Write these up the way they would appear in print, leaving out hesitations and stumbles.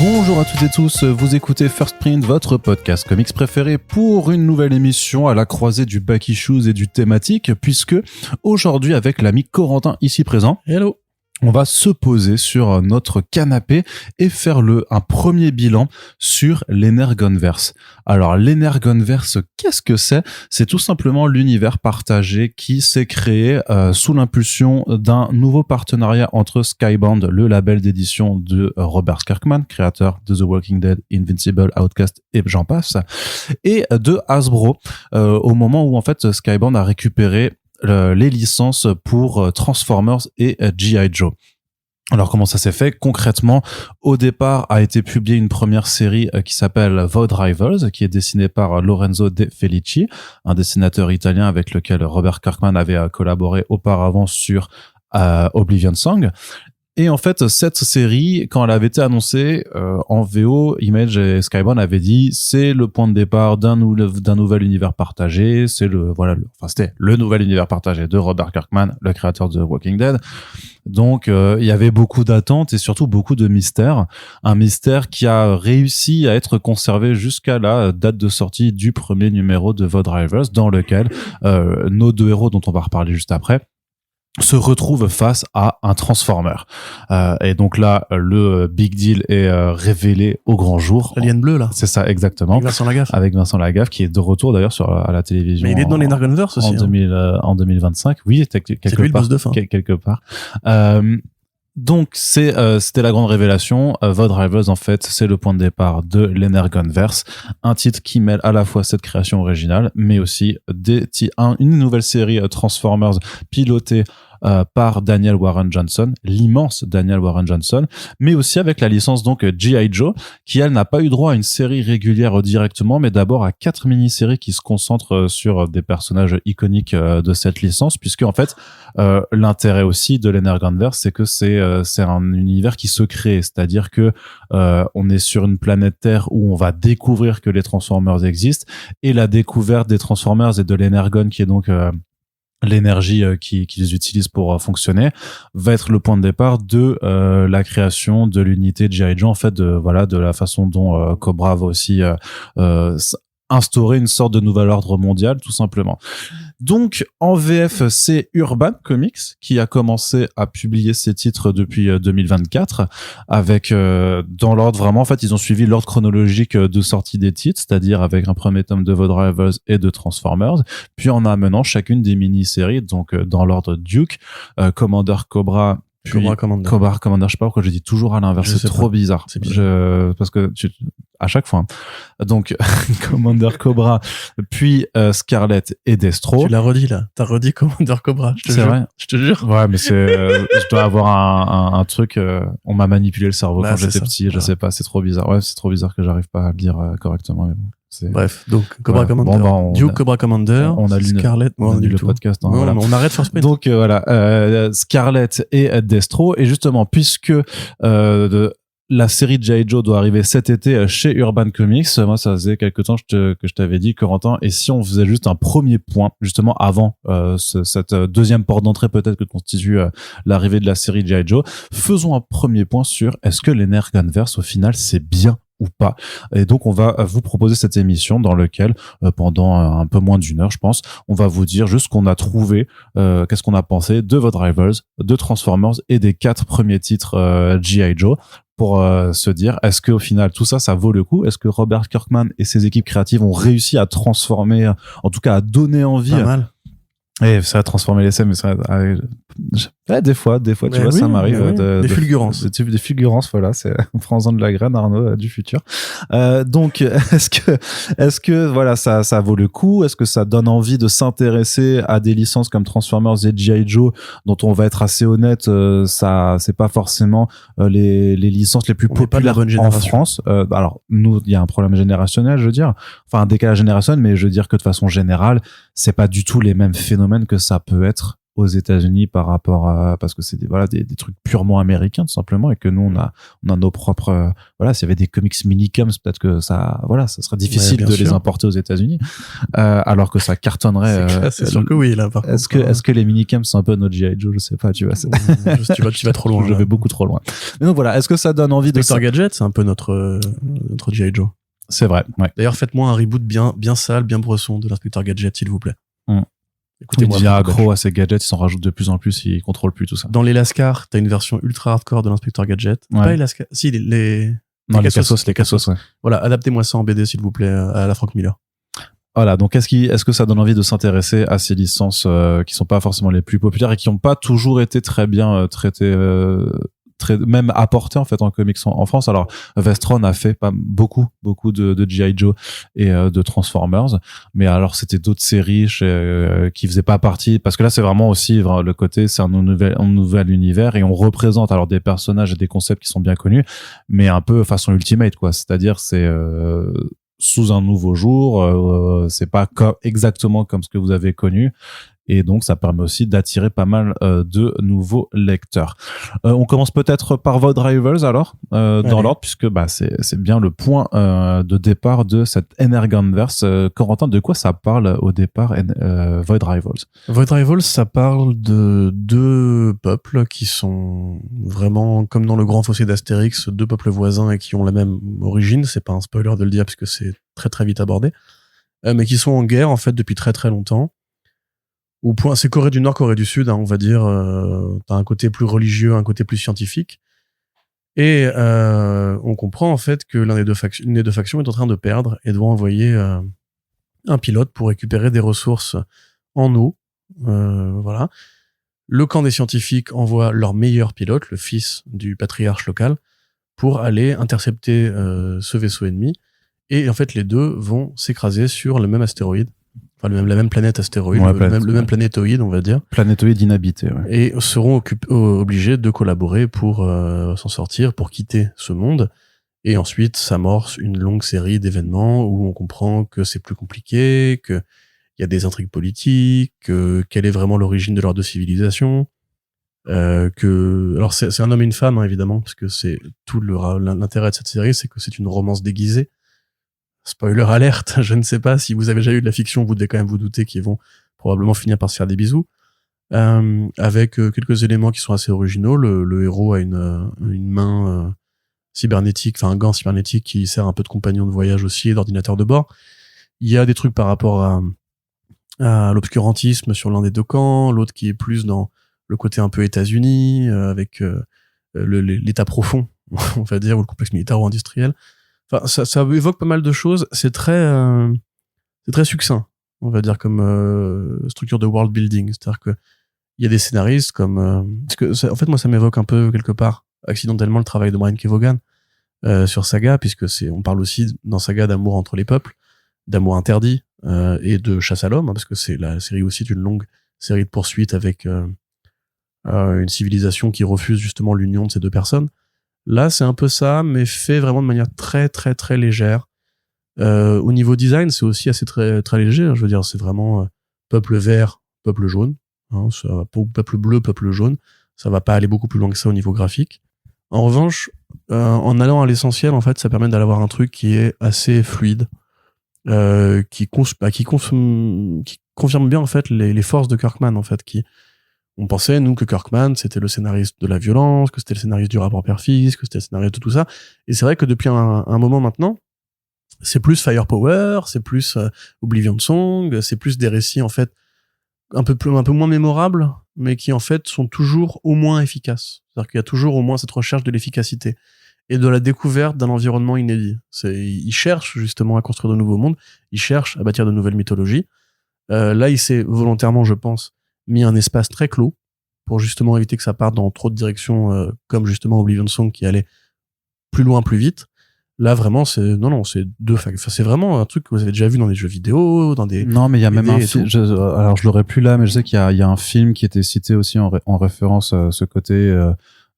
Bonjour à toutes et tous, vous écoutez First Print, votre podcast comics préféré pour une nouvelle émission à la croisée du back issues et du thématique, puisque aujourd'hui avec l'ami Corentin ici présent, hello, on va se poser sur notre canapé et faire un premier bilan sur l'Energonverse. Alors l'Energonverse, qu'est-ce que c'est ? C'est tout simplement l'univers partagé qui s'est créé sous l'impulsion d'un nouveau partenariat entre Skybound, le label d'édition de Robert Kirkman, créateur de The Walking Dead, Invincible, Outcast et j'en passe, et de Hasbro, au moment où en fait Skybound a récupéré les licences pour Transformers et G.I. Joe. Alors comment ça s'est fait ? Concrètement, au départ a été publiée une première série qui s'appelle Void Rivals, qui est dessinée par Lorenzo De Felici, un dessinateur italien avec lequel Robert Kirkman avait collaboré auparavant sur Oblivion Song. Et en fait, cette série, quand elle avait été annoncée en VO, Image et Skybound avaient dit c'est le point de départ d'un nouvel univers partagé. C'était le nouvel univers partagé de Robert Kirkman, le créateur de Walking Dead. Donc, il y avait beaucoup d'attentes et surtout beaucoup de mystères. Un mystère qui a réussi à être conservé jusqu'à la date de sortie du premier numéro de Void Rivals, dans lequel nos deux héros, dont on va reparler juste après, se retrouve face à un Transformer. Et donc là, le big deal est révélé au grand jour. L'alien bleu, là. C'est ça, exactement. Avec Vincent Lagaffe, qui est de retour d'ailleurs à la télévision. Mais il est dans l'Energonverse aussi. En 2025. Oui, c'est lui le boss de fin. Quelque part. Donc c'était la grande révélation. Void Rivals, en fait, c'est le point de départ de l'Energonverse, un titre qui mêle à la fois cette création originale, mais aussi une nouvelle série Transformers pilotée par Daniel Warren Johnson, l'immense Daniel Warren Johnson, mais aussi avec la licence donc G.I. Joe, qui elle n'a pas eu droit à une série régulière directement, mais d'abord à 4 mini-séries qui se concentrent sur des personnages iconiques de cette licence, puisque en fait l'intérêt aussi de l'Energonverse, c'est que c'est un univers qui se crée, c'est-à-dire que on est sur une planète Terre où on va découvrir que les Transformers existent, et la découverte des Transformers et de l'Energon, qui est donc l'énergie qu'ils utilisent pour fonctionner, va être le point de départ de la création de l'unité de G.I. Joe, en fait, de la façon dont Cobra va aussi instaurer une sorte de nouvel ordre mondial, tout simplement. Donc, en VF, c'est Urban Comics qui a commencé à publier ses titres depuis 2024, avec dans l'ordre vraiment, en fait, ils ont suivi l'ordre chronologique de sortie des titres, c'est-à-dire avec un premier tome de Void Rivals et de Transformers, puis en amenant chacune des mini-séries, donc dans l'ordre Duke, Commander Cobra, Cobra Commander, je sais pas pourquoi je dis toujours à l'inverse, c'est trop bizarre. C'est bizarre. Parce que à chaque fois. Donc, Commander Cobra, puis Scarlet et Destro. Tu l'as redit là. T'as redit Commander Cobra. C'est vrai. Je te jure. Ouais, mais je dois avoir un truc, on m'a manipulé le cerveau quand j'étais petit, je sais pas, c'est trop bizarre. Ouais, c'est trop bizarre que j'arrive pas à le dire correctement, mais bon. Bref, donc Cobra Commander, Duke Cobra Commander, on a Scarlet, on a lu le podcast. Hein, voilà. On arrête First Print. Donc Scarlet et Destro, et justement puisque la série de G.I. Joe doit arriver cet été chez Urban Comics, moi ça faisait quelque temps que je t'avais dit, Corentin, et si on faisait juste un premier point justement avant cette deuxième porte d'entrée peut-être que constitue l'arrivée de la série de G.I. Joe, faisons un premier point sur est-ce que l'Energonverse au final c'est bien ou pas. Et donc on va vous proposer cette émission dans laquelle pendant un peu moins d'1 heure je pense, on va vous dire juste ce qu'on a trouvé, qu'est-ce qu'on a pensé de Void Rivals, de Transformers et des 4 premiers titres G.I. Joe, pour se dire est-ce que au final tout ça vaut le coup, est-ce que Robert Kirkman et ses équipes créatives ont réussi à transformer, en tout cas à donner envie. Pas mal. Et ça a transformé l'essai, mais ça des fois tu vois, oui, ça m'arrive des fulgurances. Des fulgurances, voilà, c'est prends-en de la graine, Arnaud, du futur. Donc est-ce que voilà, ça vaut le coup? Est-ce que ça donne envie de s'intéresser à des licences comme Transformers et G.I. Joe, dont on va être assez honnête, ça c'est pas forcément les licences les plus populaires en France. Alors nous, il y a un problème générationnel, je veux dire, enfin un décalage générationnel, mais je veux dire que de façon générale, c'est pas du tout les mêmes phénomènes que ça peut être aux États-Unis par rapport à, parce que c'est des trucs purement américains tout simplement, et que nous on a nos propres, s'il y avait des comics Minicums, peut-être que ça serait difficile de les importer aux États-Unis, alors que ça cartonnerait. C'est sûr que oui, là, par contre. Est-ce que les Minicums sont un peu notre G.I. Joe? Je sais pas, tu vois. Tu vas trop loin. Je vais beaucoup trop loin. Mais donc voilà, est-ce que ça donne envie Inspector Gadget, c'est un peu notre G.I. Joe. C'est vrai, ouais. D'ailleurs, faites-moi un reboot bien sale, bien bresson de l'Inspecteur Gadget, s'il vous plaît. Écoutez-moi. Il devient accro à ces gadgets, ils s'en rajoutent de plus en plus, ils contrôlent plus tout ça. Dans les Lascar, t'as une version ultra hardcore de l'Inspecteur Gadget. Ouais. Pas les Lascar. Si, les Cassos, ouais. Voilà, adaptez-moi ça en BD, s'il vous plaît, à la Frank Miller. Voilà, donc est-ce que ça donne envie de s'intéresser à ces licences qui sont pas forcément les plus populaires et qui ont pas toujours été très bien traitées, même apporté en fait en comics en France. Alors Vestron a fait pas beaucoup de G.I. Joe et de Transformers, mais alors c'était d'autres séries qui faisaient pas partie, parce que là c'est vraiment aussi le côté, c'est un nouvel univers, et on représente alors des personnages et des concepts qui sont bien connus, mais un peu façon Ultimate, quoi. C'est-à-dire c'est sous un nouveau jour, c'est pas exactement comme ce que vous avez connu. Et donc, ça permet aussi d'attirer pas mal de nouveaux lecteurs. On commence peut-être par Void Rivals alors, dans l'ordre, puisque c'est bien le point de départ de cette Energonverse. Corentin, de quoi ça parle au départ, Void Rivals? Void Rivals, ça parle de deux peuples qui sont vraiment, comme dans le Grand Fossé d'Astérix, deux peuples voisins et qui ont la même origine. C'est pas un spoiler de le dire, puisque c'est très très vite abordé. Mais qui sont en guerre, en fait, depuis très très longtemps. Au point, c'est Corée du Nord, Corée du Sud, hein, on va dire. T'as un côté plus religieux, un côté plus scientifique, et on comprend en fait que l'une des deux factions est en train de perdre et doit envoyer un pilote pour récupérer des ressources en eau. Voilà. Le camp des scientifiques envoie leur meilleur pilote, le fils du patriarche local, pour aller intercepter ce vaisseau ennemi. Et en fait, les deux vont s'écraser sur le même astéroïde. Enfin, la même planète astéroïde, le même planétoïde, on va dire. Planétoïde inhabité, ouais. Et seront obligés de collaborer pour s'en sortir, pour quitter ce monde. Et ensuite, s'amorce une longue série d'événements où on comprend que c'est plus compliqué, qu'il y a des intrigues politiques, quelle est vraiment l'origine de leurs deux civilisations. Alors c'est un homme et une femme, hein, évidemment, parce que c'est tout l'intérêt de cette série, c'est que c'est une romance déguisée. Spoiler alerte, je ne sais pas si vous avez déjà eu de la fiction, vous devez quand même vous douter qu'ils vont probablement finir par se faire des bisous. Avec quelques éléments qui sont assez originaux. Le héros a une main cybernétique, enfin un gant cybernétique qui sert un peu de compagnon de voyage aussi et d'ordinateur de bord. Il y a des trucs par rapport à l'obscurantisme sur l'un des deux camps, l'autre qui est plus dans le côté un peu États-Unis, avec l'état profond, on va dire, ou le complexe militaire ou industriel. Enfin, ça évoque pas mal de choses. C'est très succinct, on va dire, comme structure de world building. C'est-à-dire que il y a des scénaristes comme parce que en fait moi ça m'évoque un peu quelque part accidentellement le travail de Brian K. Vaughan sur Saga, puisque on parle aussi dans Saga d'amour entre les peuples, d'amour interdit et de chasse à l'homme, hein, parce que la série aussi est une longue série de poursuites avec une civilisation qui refuse justement l'union de ces deux personnes. Là, c'est un peu ça, mais fait vraiment de manière très, très, très légère. Au niveau design, c'est aussi assez très, très léger. Hein, je veux dire, c'est vraiment peuple vert, peuple jaune. Hein, peuple bleu, peuple jaune. Ça va pas aller beaucoup plus loin que ça au niveau graphique. En revanche, en allant à l'essentiel, en fait, ça permet d'avoir un truc qui est assez fluide, qui confirme bien en fait les forces de Kirkman, en fait, on pensait, nous, que Kirkman, c'était le scénariste de la violence, que c'était le scénariste du rapport père-fils, que c'était le scénariste de tout ça. Et c'est vrai que depuis un moment maintenant, c'est plus Firepower, c'est plus Oblivion Song, c'est plus des récits, en fait, un peu moins mémorables, mais qui, en fait, sont toujours au moins efficaces. C'est-à-dire qu'il y a toujours au moins cette recherche de l'efficacité et de la découverte d'un environnement inédit. Il cherche, justement, à construire de nouveaux mondes, il cherche à bâtir de nouvelles mythologies. Là, il s'est volontairement, je pense, mis un espace très clos pour justement éviter que ça parte dans trop de directions comme justement Oblivion Song qui allait plus loin plus vite. Là vraiment c'est c'est vraiment un truc que vous avez déjà vu dans des jeux vidéo, dans des non mais il y a même un film, alors je l'aurais plus là, mais je sais qu'il y a un film qui était cité aussi en référence à ce côté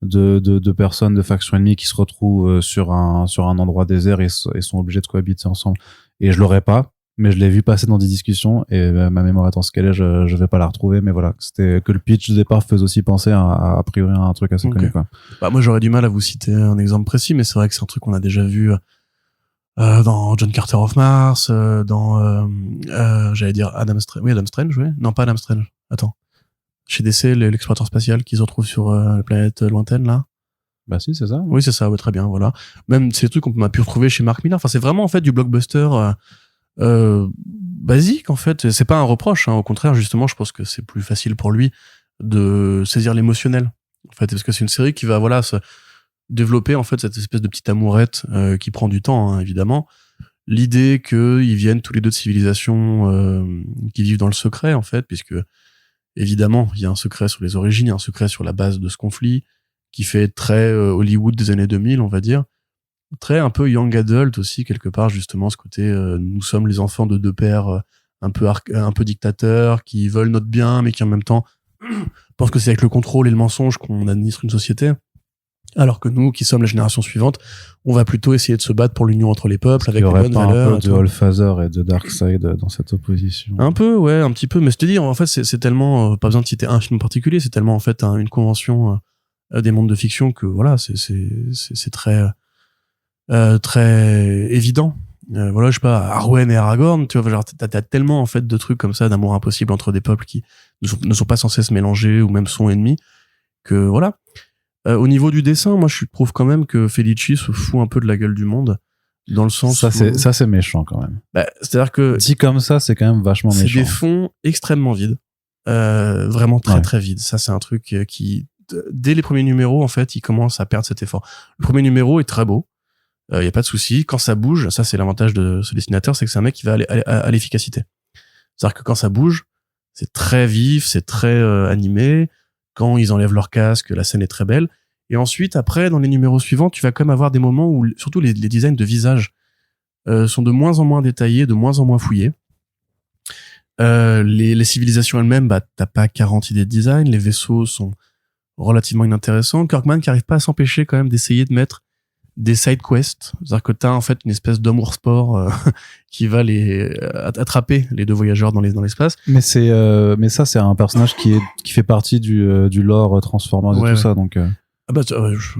de personnes de factions ennemies qui se retrouvent sur un endroit désert et sont obligés de cohabiter ensemble. Et je l'aurais pas, mais je l'ai vu passer dans des discussions et ma mémoire étant ce qu'elle est, je vais pas la retrouver, mais voilà, c'était que le pitch de départ faisait aussi penser à priori à un truc assez connu, quoi. Bah, moi, j'aurais du mal à vous citer un exemple précis, mais c'est vrai que c'est un truc qu'on a déjà vu dans John Carter of Mars, j'allais dire Adam Strange. Oui, Adam Strange, oui. Non, pas Adam Strange. Attends. Chez DC, l'explorateur spatial qui se retrouve sur la planète lointaine, là. Bah si, c'est ça. Oui, c'est ça, ouais, très bien, voilà. Même, c'est des trucs qu'on a pu retrouver chez Mark Millar. Enfin, c'est vraiment, en fait, du blockbuster basique, en fait. C'est pas un reproche, hein. Au contraire, justement, je pense que c'est plus facile pour lui de saisir l'émotionnel, en fait, parce que c'est une série qui va, voilà, se développer, en fait, cette espèce de petite amourette qui prend du temps, hein, évidemment. L'idée qu'ils viennent tous les deux de civilisations qui vivent dans le secret, en fait, puisque, évidemment, il y a un secret sur les origines, il y a un secret sur la base de ce conflit, qui fait très Hollywood des années 2000, on va dire. Très un peu young adult aussi, quelque part, justement, ce côté nous sommes les enfants de deux pères un peu dictateurs, qui veulent notre bien, mais qui en même temps pensent que c'est avec le contrôle et le mensonge qu'on administre une société. Alors que nous, qui sommes la génération suivante, on va plutôt essayer de se battre pour l'union entre les peuples, avec les bonnes valeurs. Un peu de Allfather et de Darkseid dans cette opposition. Un peu, ouais, un petit peu. Mais je te dis, en fait, c'est tellement, pas besoin de citer un film en particulier, c'est tellement, en fait, une convention des mondes de fiction que, voilà, c'est très, très évident. Voilà, je sais pas, Arwen et Aragorn, tu vois, genre, t'as tellement, en fait, de trucs comme ça, d'amour impossible entre des peuples qui ne sont pas censés se mélanger ou même sont ennemis, que, voilà. Au niveau du dessin, moi, je trouve quand même que Felici se fout un peu de la gueule du monde, dans le sens ça, c'est méchant, quand même. Bah, c'est-à-dire que... Dit comme ça, c'est quand même vachement méchant. C'est des fonds extrêmement vides. Vraiment très, très vides. Ça, c'est un truc qui, dès les premiers numéros, en fait, il commence à perdre cet effort. Le premier numéro est très beau. Y a pas de souci. Quand ça bouge, ça, c'est l'avantage de ce dessinateur, c'est que c'est un mec qui va aller à l'efficacité. C'est-à-dire que quand ça bouge, c'est très vif, c'est très animé. Quand ils enlèvent leur casque, la scène est très belle. Et ensuite, après, dans les numéros suivants, tu vas quand même avoir des moments où, surtout les designs de visage, sont de moins en moins détaillés, de moins en moins fouillés. Les civilisations elles-mêmes, bah, t'as pas 40 idées de design. Les vaisseaux sont relativement inintéressants. Kirkman qui arrive pas à s'empêcher quand même d'essayer de mettre des side quests. C'est-à-dire que t'as en fait une espèce d'amour sport qui va attraper les deux voyageurs dans l'espace. Mais ça, c'est un personnage qui fait partie du lore Transformers et tout ça, donc. Ah bah,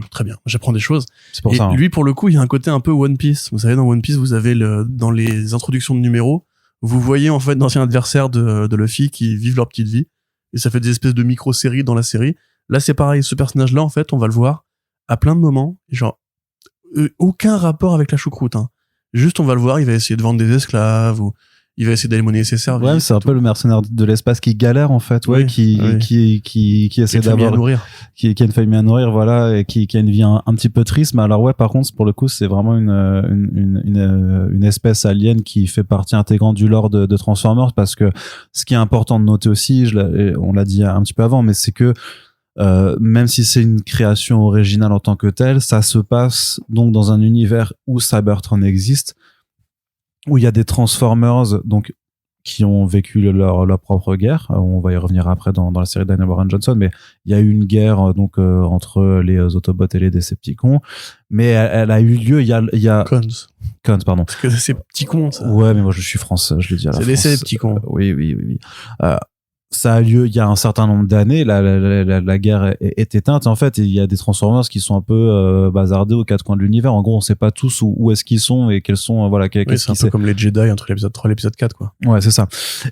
très bien. J'apprends des choses. C'est pour et ça. Hein. Lui, pour le coup, il y a un côté un peu One Piece. Vous savez, dans One Piece, vous avez dans les introductions de numéros, vous voyez en fait d'anciens adversaires de Luffy qui vivent leur petite vie. Et ça fait des espèces de micro-séries dans la série. Là, c'est pareil. Ce personnage-là, en fait, on va le voir à plein de moments. Genre, aucun rapport avec la choucroute, hein. Juste, on va le voir, il va essayer de vendre des esclaves ou il va essayer d'aller monnayer ses services. Ouais, c'est un peu le mercenaire de l'espace qui galère, en fait, ouais, qui essaie d'avoir, qui a une famille à nourrir, voilà, et qui a une vie un petit peu triste. Mais alors, ouais, par contre, pour le coup, c'est vraiment une espèce alien qui fait partie intégrante du lore de Transformers, parce que ce qui est important de noter aussi, on l'a dit un petit peu avant, mais c'est que même si c'est une création originale en tant que telle, ça se passe donc dans un univers où Cybertron existe, où il y a des Transformers donc qui ont vécu leur propre guerre. On va y revenir après dans la série Daniel Warren Johnson, mais il y a eu une guerre donc entre les Autobots et les Decepticons, mais elle a eu lieu il y a Cons, pardon. Parce que c'est petits cons, ça. Ouais, mais moi je suis français, je le dis à la France. C'est des petits cons. Oui. Ça a lieu il y a un certain nombre d'années, la guerre est éteinte en fait, et il y a des Transformers qui sont un peu bazardés aux quatre coins de l'univers. En gros, on sait pas tous où est-ce qu'ils sont et quels sont c'est un peu comme les Jedi entre l'épisode 3 et l'épisode 4, quoi. Ouais, c'est ça.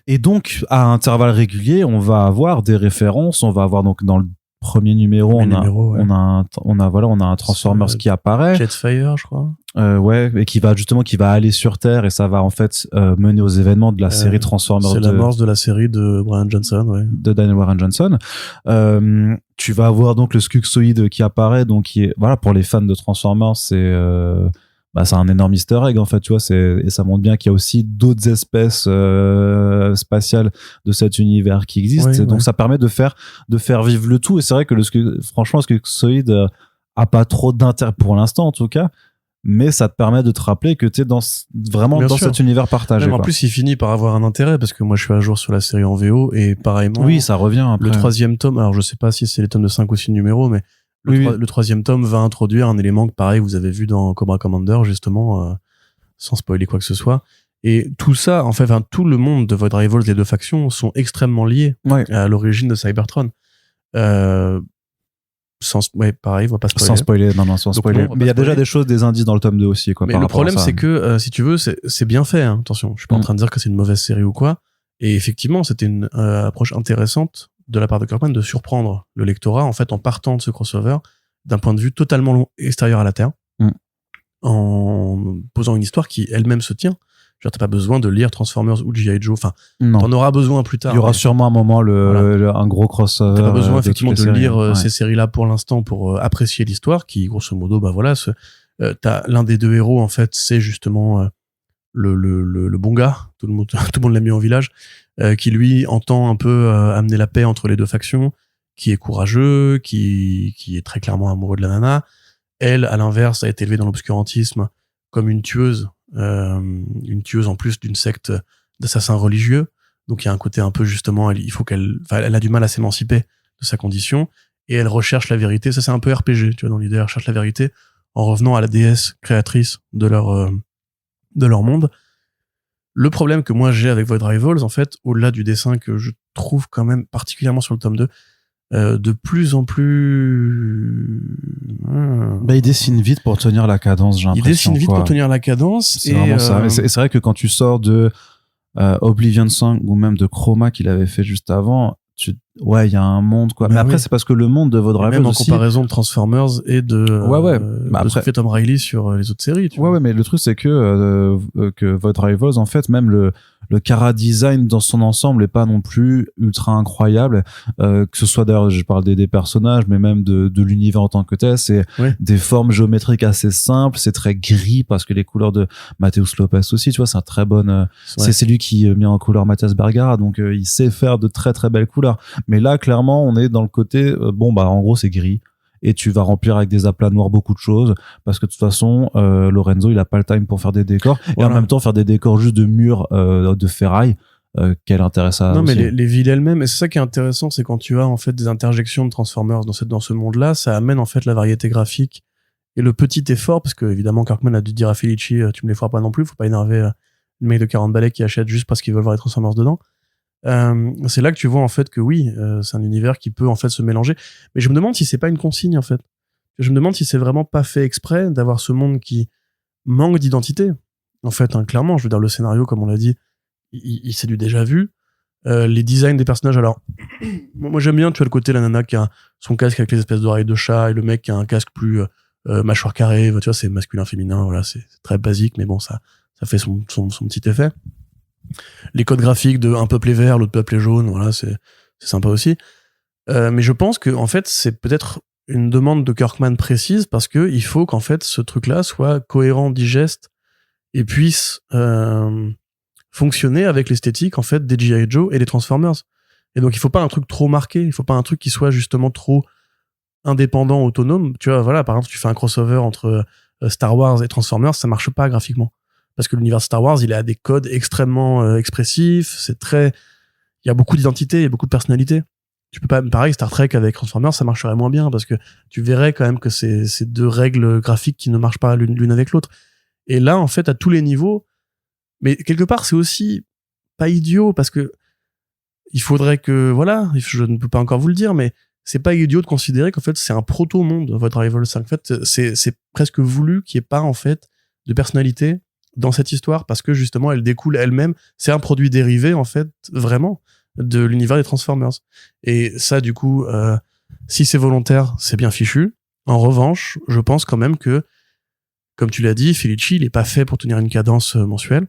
Et donc à intervalles réguliers, on va avoir des références, on va avoir donc dans le premier numéro, on a un Transformers qui apparaît. Jetfire, je crois. Ouais, et qui va aller sur Terre, et ça va en fait mener aux événements de la série Transformers. C'est l'amorce de la série de Bryan Johnson, ouais. De Daniel Warren Johnson. Tu vas avoir donc le Skuxoid qui apparaît, donc qui est, voilà, pour les fans de Transformers, c'est un énorme easter egg en fait, tu vois, et ça montre bien qu'il y a aussi d'autres espèces spatiales de cet univers qui existent, oui, donc ça permet de faire vivre le tout. Et c'est vrai que franchement, le Skuxoid a pas trop d'intérêt pour l'instant en tout cas, mais ça te permet de te rappeler que tu es vraiment dans cet univers partagé. Même en plus, il finit par avoir un intérêt, parce que moi je suis à jour sur la série en VO, et pareillement, oui, ça revient après. Le 3e tome, alors je sais pas si c'est les tomes de 5 ou 6 numéros, mais le 3e tome va introduire un élément que pareil vous avez vu dans Cobra Commander, justement, sans spoiler quoi que ce soit, Et tout ça, en fait, tout le monde de Void Rivals, les deux factions, sont extrêmement liés à l'origine de Cybertron. Pareil, on va pas spoiler. Sans spoiler, non, sans spoiler. Mais il y a déjà des choses, des indices dans le tome 2 aussi, quoi. Mais le problème, c'est que, si tu veux, c'est bien fait, hein. Attention, je suis pas en train de dire que c'est une mauvaise série ou quoi. Et effectivement, c'était une approche intéressante de la part de Kirkman de surprendre le lectorat, en fait, en partant de ce crossover d'un point de vue totalement extérieur à la Terre, en posant une histoire qui elle-même se tient. Genre, t'as pas besoin de lire Transformers ou G.I. Joe. Enfin, t'en auras besoin plus tard. Il y aura sûrement un moment un gros crossover. T'as pas besoin effectivement de lire ces séries-là pour l'instant pour apprécier l'histoire, qui grosso modo, bah voilà, t'as l'un des deux héros en fait, c'est justement le bon gars. Tout le monde l'a mis en village, qui lui entend un peu amener la paix entre les deux factions, qui est courageux, qui est très clairement amoureux de la nana. Elle, à l'inverse, a été élevée dans l'obscurantisme comme une tueuse en plus d'une secte d'assassins religieux. Donc il y a un côté un peu justement, elle a du mal à s'émanciper de sa condition et elle recherche la vérité. Ça c'est un peu RPG, tu vois, dans l'idée, elle recherche la vérité en revenant à la déesse créatrice de leur monde. Le problème que moi j'ai avec Void Rivals, en fait, au-delà du dessin que je trouve quand même particulièrement sur le tome 2, de plus en plus... il dessine vite pour tenir la cadence, j'ai l'impression. Il dessine vite pour tenir la cadence. C'est vraiment ça. Et c'est vrai que quand tu sors de Oblivion Song ou même de Chroma qu'il avait fait juste avant, il y a un monde, quoi. Mais après, c'est parce que le monde de Void Rivals même en aussi... comparaison de Transformers et de ce que fait Tom Reilly sur les autres séries. Tu vois. Mais le truc, c'est que Void Rivals, en fait, même le chara design dans son ensemble est pas non plus ultra incroyable, que ce soit d'ailleurs, je parle des personnages, mais même de l'univers en tant que tel, c'est des formes géométriques assez simples, c'est très gris parce que les couleurs de Mateus Lopez aussi, tu vois, c'est un très bon, c'est lui qui met en couleur Mathias Bergara, donc il sait faire de très très belles couleurs. Mais là, clairement, on est dans le côté, en gros, c'est gris. Et tu vas remplir avec des aplats noirs beaucoup de choses parce que de toute façon Lorenzo il a pas le time pour faire des décors et en même temps faire des décors juste de murs de ferraille quel intérêt ça a non aussi. Mais les villes elles-mêmes, et c'est ça qui est intéressant, c'est quand tu as en fait des interjections de Transformers dans ce monde-là, ça amène en fait la variété graphique et le petit effort, parce que évidemment Kirkman a dû dire à Felici tu me les feras pas non plus, faut pas énerver le mec de 40 balais qui achète juste parce qu'il veut voir les Transformers dedans. C'est là que tu vois en fait que oui, c'est un univers qui peut en fait se mélanger, mais je me demande si c'est pas une consigne en fait. Je me demande si c'est vraiment pas fait exprès d'avoir ce monde qui manque d'identité en fait, hein, clairement. Je veux dire, le scénario, comme on l'a dit, il s'est du déjà vu. Les designs des personnages, alors moi j'aime bien, tu vois, le côté la nana qui a son casque avec les espèces d'oreilles de chat et le mec qui a un casque plus mâchoire carrée, tu vois, c'est masculin féminin, voilà, c'est très basique, mais bon, ça fait son petit effet. Les codes graphiques de un peuple est vert, l'autre peuple est jaune, voilà, c'est sympa aussi. Mais je pense que en fait, c'est peut-être une demande de Kirkman précise parce que il faut qu'en fait ce truc-là soit cohérent, digeste et puisse fonctionner avec l'esthétique en fait des G.I. Joe et des Transformers. Et donc il faut pas un truc trop marqué, il faut pas un truc qui soit justement trop indépendant, autonome. Tu vois, voilà, par exemple, tu fais un crossover entre Star Wars et Transformers, ça marche pas graphiquement. Parce que l'univers Star Wars, il a des codes extrêmement expressifs, il y a beaucoup d'identité, il y a beaucoup de personnalité. Tu peux pas, pareil, Star Trek avec Transformers, ça marcherait moins bien parce que tu verrais quand même que c'est deux règles graphiques qui ne marchent pas l'une avec l'autre. Et là, en fait, à tous les niveaux, mais quelque part, c'est aussi pas idiot parce que il faudrait que, voilà, je ne peux pas encore vous le dire, mais c'est pas idiot de considérer qu'en fait, c'est un proto-monde, Void Rivals 5. En fait, c'est presque voulu qu'il n'y ait pas, en fait, de personnalité dans cette histoire parce que justement elle découle elle-même, c'est un produit dérivé en fait vraiment de l'univers des Transformers, et ça du coup si c'est volontaire c'est bien fichu. En revanche je pense quand même que comme tu l'as dit, Felici il est pas fait pour tenir une cadence mensuelle,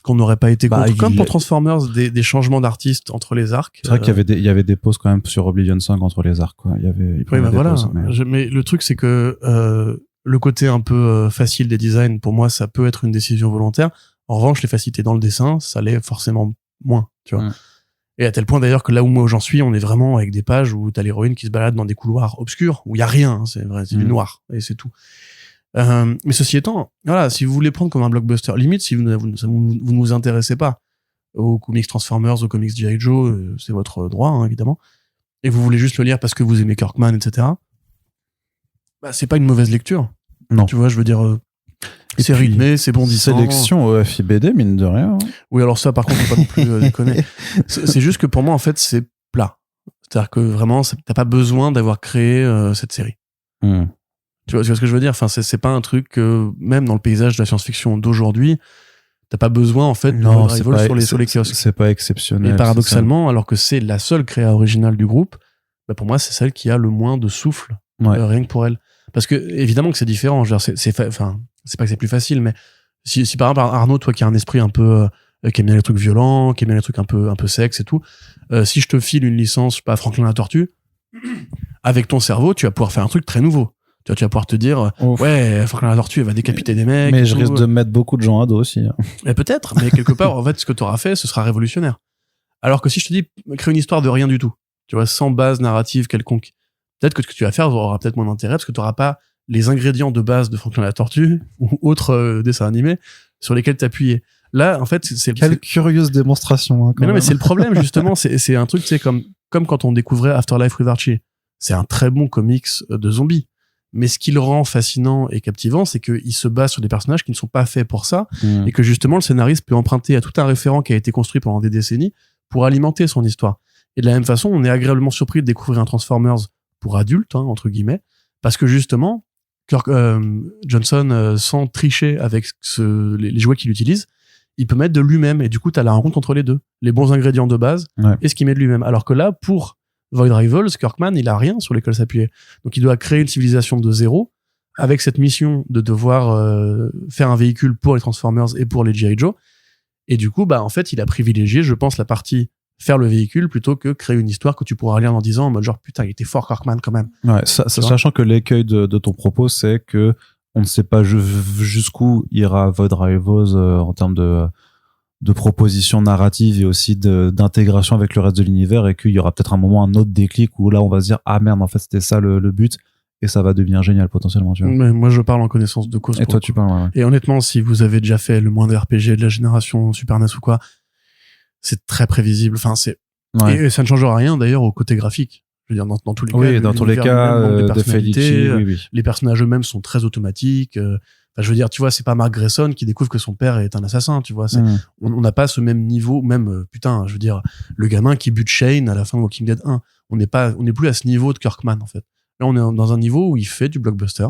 qu'on n'aurait pas été contre, comme pour Transformers, des changements d'artistes entre les arcs. C'est vrai qu'il y avait des pauses quand même sur Oblivion 5 entre les arcs, quoi. Il y avait pauses, mais le truc c'est que le côté un peu facile des designs, pour moi, ça peut être une décision volontaire. En revanche, les facilités dans le dessin, ça l'est forcément moins, tu vois. Et à tel point d'ailleurs que là où moi j'en suis, on est vraiment avec des pages où t'as l'héroïne qui se balade dans des couloirs obscurs, où il y a rien, hein, c'est vrai, c'est du noir, et c'est tout. Mais ceci étant, voilà, si vous voulez prendre comme un blockbuster, limite, si vous ne vous intéressez pas aux comics Transformers, aux comics G.I. Joe, c'est votre droit, hein, évidemment, et vous voulez juste le lire parce que vous aimez Kirkman, etc., bah, c'est pas une mauvaise lecture. Non. Tu vois, je veux dire, C'est puis, rythmé, c'est bondissant. Sélection au FIBD, mine de rien. Oui, alors ça, par contre, faut pas non plus déconner. C'est juste que pour moi, en fait, c'est plat. C'est-à-dire que vraiment, t'as pas besoin d'avoir créé cette série. Tu vois ce que je veux dire? Enfin, c'est pas un truc que, même dans le paysage de la science-fiction d'aujourd'hui, t'as pas besoin, en fait, de Void Rival sur les kiosques. C'est pas exceptionnel. Et paradoxalement, alors que c'est la seule créa originale du groupe, bah pour moi, c'est celle qui a le moins de souffle, rien que pour elle. Parce que, évidemment que c'est différent. Genre, c'est pas que c'est plus facile, mais si par exemple, Arnaud, toi qui as un esprit un peu, qui aime bien les trucs violents, qui aime bien les trucs un peu sexe et tout, si je te file une licence, je sais pas, Franklin la Tortue, avec ton cerveau, tu vas pouvoir faire un truc très nouveau. Tu vas pouvoir te dire, ouais, Franklin la Tortue, elle va décapiter des mecs. Mais je risque de mettre beaucoup de gens à dos aussi. Mais peut-être, mais quelque part, en fait, ce que tu auras fait, ce sera révolutionnaire. Alors que si je te dis, crée une histoire de rien du tout, tu vois, sans base narrative quelconque, peut-être que ce que tu vas faire aura peut-être moins d'intérêt parce que tu n'auras pas les ingrédients de base de Franklin la Tortue ou autres dessins animés sur lesquels t'appuyer. Là, en fait, Quelle curieuse démonstration. Hein, mais non, mais c'est le problème, justement. C'est un truc, c'est comme quand on découvrait Afterlife with Archie. C'est un très bon comics de zombies. Mais ce qui le rend fascinant et captivant, c'est qu'il se base sur des personnages qui ne sont pas faits pour ça, et que justement le scénariste peut emprunter à tout un référent qui a été construit pendant des décennies pour alimenter son histoire. Et de la même façon, on est agréablement surpris de découvrir un Transformers pour adultes, hein, entre guillemets, parce que justement, Johnson, sans tricher avec les jouets qu'il utilise, il peut mettre de lui-même, et du coup, t'as la rencontre entre les deux, les bons ingrédients de base et ce qu'il met de lui-même. Alors que là, pour Void Rivals, Kirkman, il a rien sur lesquels s'appuyer. Donc, il doit créer une civilisation de zéro avec cette mission de devoir faire un véhicule pour les Transformers et pour les G.I. Joe. Et du coup, bah, en fait, il a privilégié, je pense, la partie faire le véhicule plutôt que créer une histoire que tu pourras lire dans 10 ans en mode genre, putain, il était fort Kirkman quand même. Ouais, sachant que l'écueil de ton propos, c'est que on ne sait pas jusqu'où ira Void Rivals en termes de propositions narratives et aussi d'intégration avec le reste de l'univers, et qu'il y aura peut-être un moment, un autre déclic où là on va se dire ah merde, en fait c'était ça le but, et ça va devenir génial potentiellement, tu vois. Mais moi je parle en connaissance de cause. Et toi tu parles, ouais. Et honnêtement, si vous avez déjà fait le moindre RPG de la génération Super NES ou quoi, c'est très prévisible. Enfin, et ça ne changera rien d'ailleurs au côté graphique. Je veux dire, dans tous les cas. Oui, dans tous les cas, de Felici, oui. Les personnages eux-mêmes sont très automatiques. Enfin, je veux dire, tu vois, c'est pas Mark Grayson qui découvre que son père est un assassin, tu vois. On n'a pas ce même niveau, même, putain, je veux dire, le gamin qui bute Shane à la fin de Walking Dead 1. On n'est plus à ce niveau de Kirkman, en fait. Là, on est dans un niveau où il fait du blockbuster,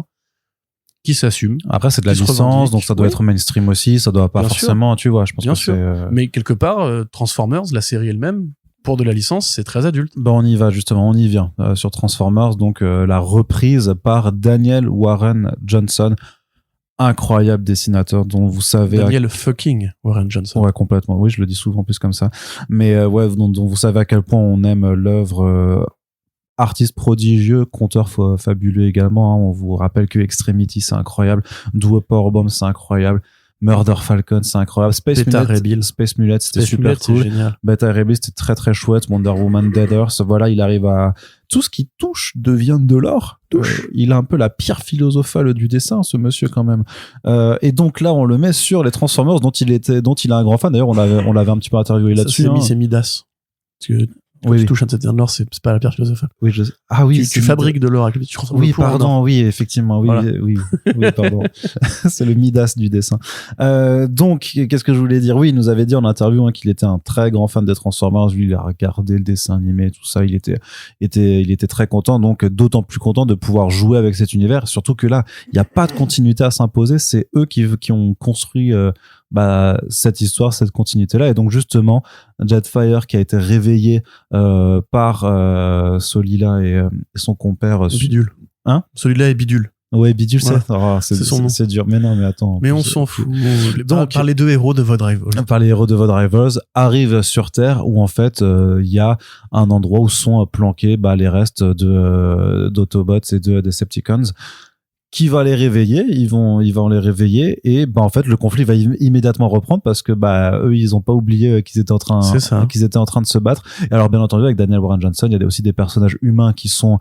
qui s'assume. Après, c'est de la licence, donc ça doit être mainstream aussi, ça doit pas forcément, tu vois, je pense bien que sûr. c'est... Mais quelque part, Transformers, la série elle-même, pour de la licence, c'est très adulte. Ben on y va justement, on y vient sur Transformers, donc la reprise par Daniel Warren Johnson, incroyable dessinateur dont vous savez Daniel fucking Warren Johnson. Ouais, complètement. Oui, je le dis souvent plus comme ça. Mais ouais, dont vous savez à quel point on aime l'œuvre. Artiste prodigieux, conteur fabuleux également. Hein. On vous rappelle que Extremity c'est incroyable, Do Powerbomb c'est incroyable, Murder Falcon c'est incroyable, Space Mullet c'était super cool, Beta Ray Bill c'était très très chouette, Wonder Woman Dead Earth, voilà, il arrive à tout ce qui touche devient de l'or. Il a un peu la pierre philosophale du dessin, ce monsieur quand même. Et donc là on le met sur les Transformers dont il a un grand fan. D'ailleurs on l'avait un petit peu interviewé là-dessus. C'est Midas. Parce que quand tu touches un certain l'or, c'est pas la pierre philosophale. Oui, ah oui, tu fabriques de l'or avec tu transformes oui, pardon, oui, effectivement, oui, voilà. oui, pardon. C'est le Midas du dessin. Donc, qu'est-ce que je voulais dire? Oui, il nous avait dit en interview qu'il était un très grand fan des Transformers. Lui, il a regardé le dessin animé, tout ça. Il était très content. Donc, d'autant plus content de pouvoir jouer avec cet univers. Surtout que là, il n'y a pas de continuité à s'imposer. C'est eux qui ont construit, cette histoire, cette continuité-là. Et donc, justement, Jetfire qui a été réveillé par Solila et son compère Bidule. Hein? Solila et Bidule. Ouais, Bidule, voilà. c'est son nom. C'est dur. Mais non, mais attends. Mais on s'en fout. Donc, par les deux héros de Void Rivals. Par les héros de Void Rivals arrivent sur Terre où en fait il y a un endroit où sont planqués les restes d'Autobots et de Decepticons. Qui va les réveiller, ils vont les réveiller, et en fait le conflit va immédiatement reprendre parce que eux ils ont pas oublié qu'ils étaient en train de se battre. Et alors bien entendu avec Daniel Warren Johnson, il y a aussi des personnages humains qui sont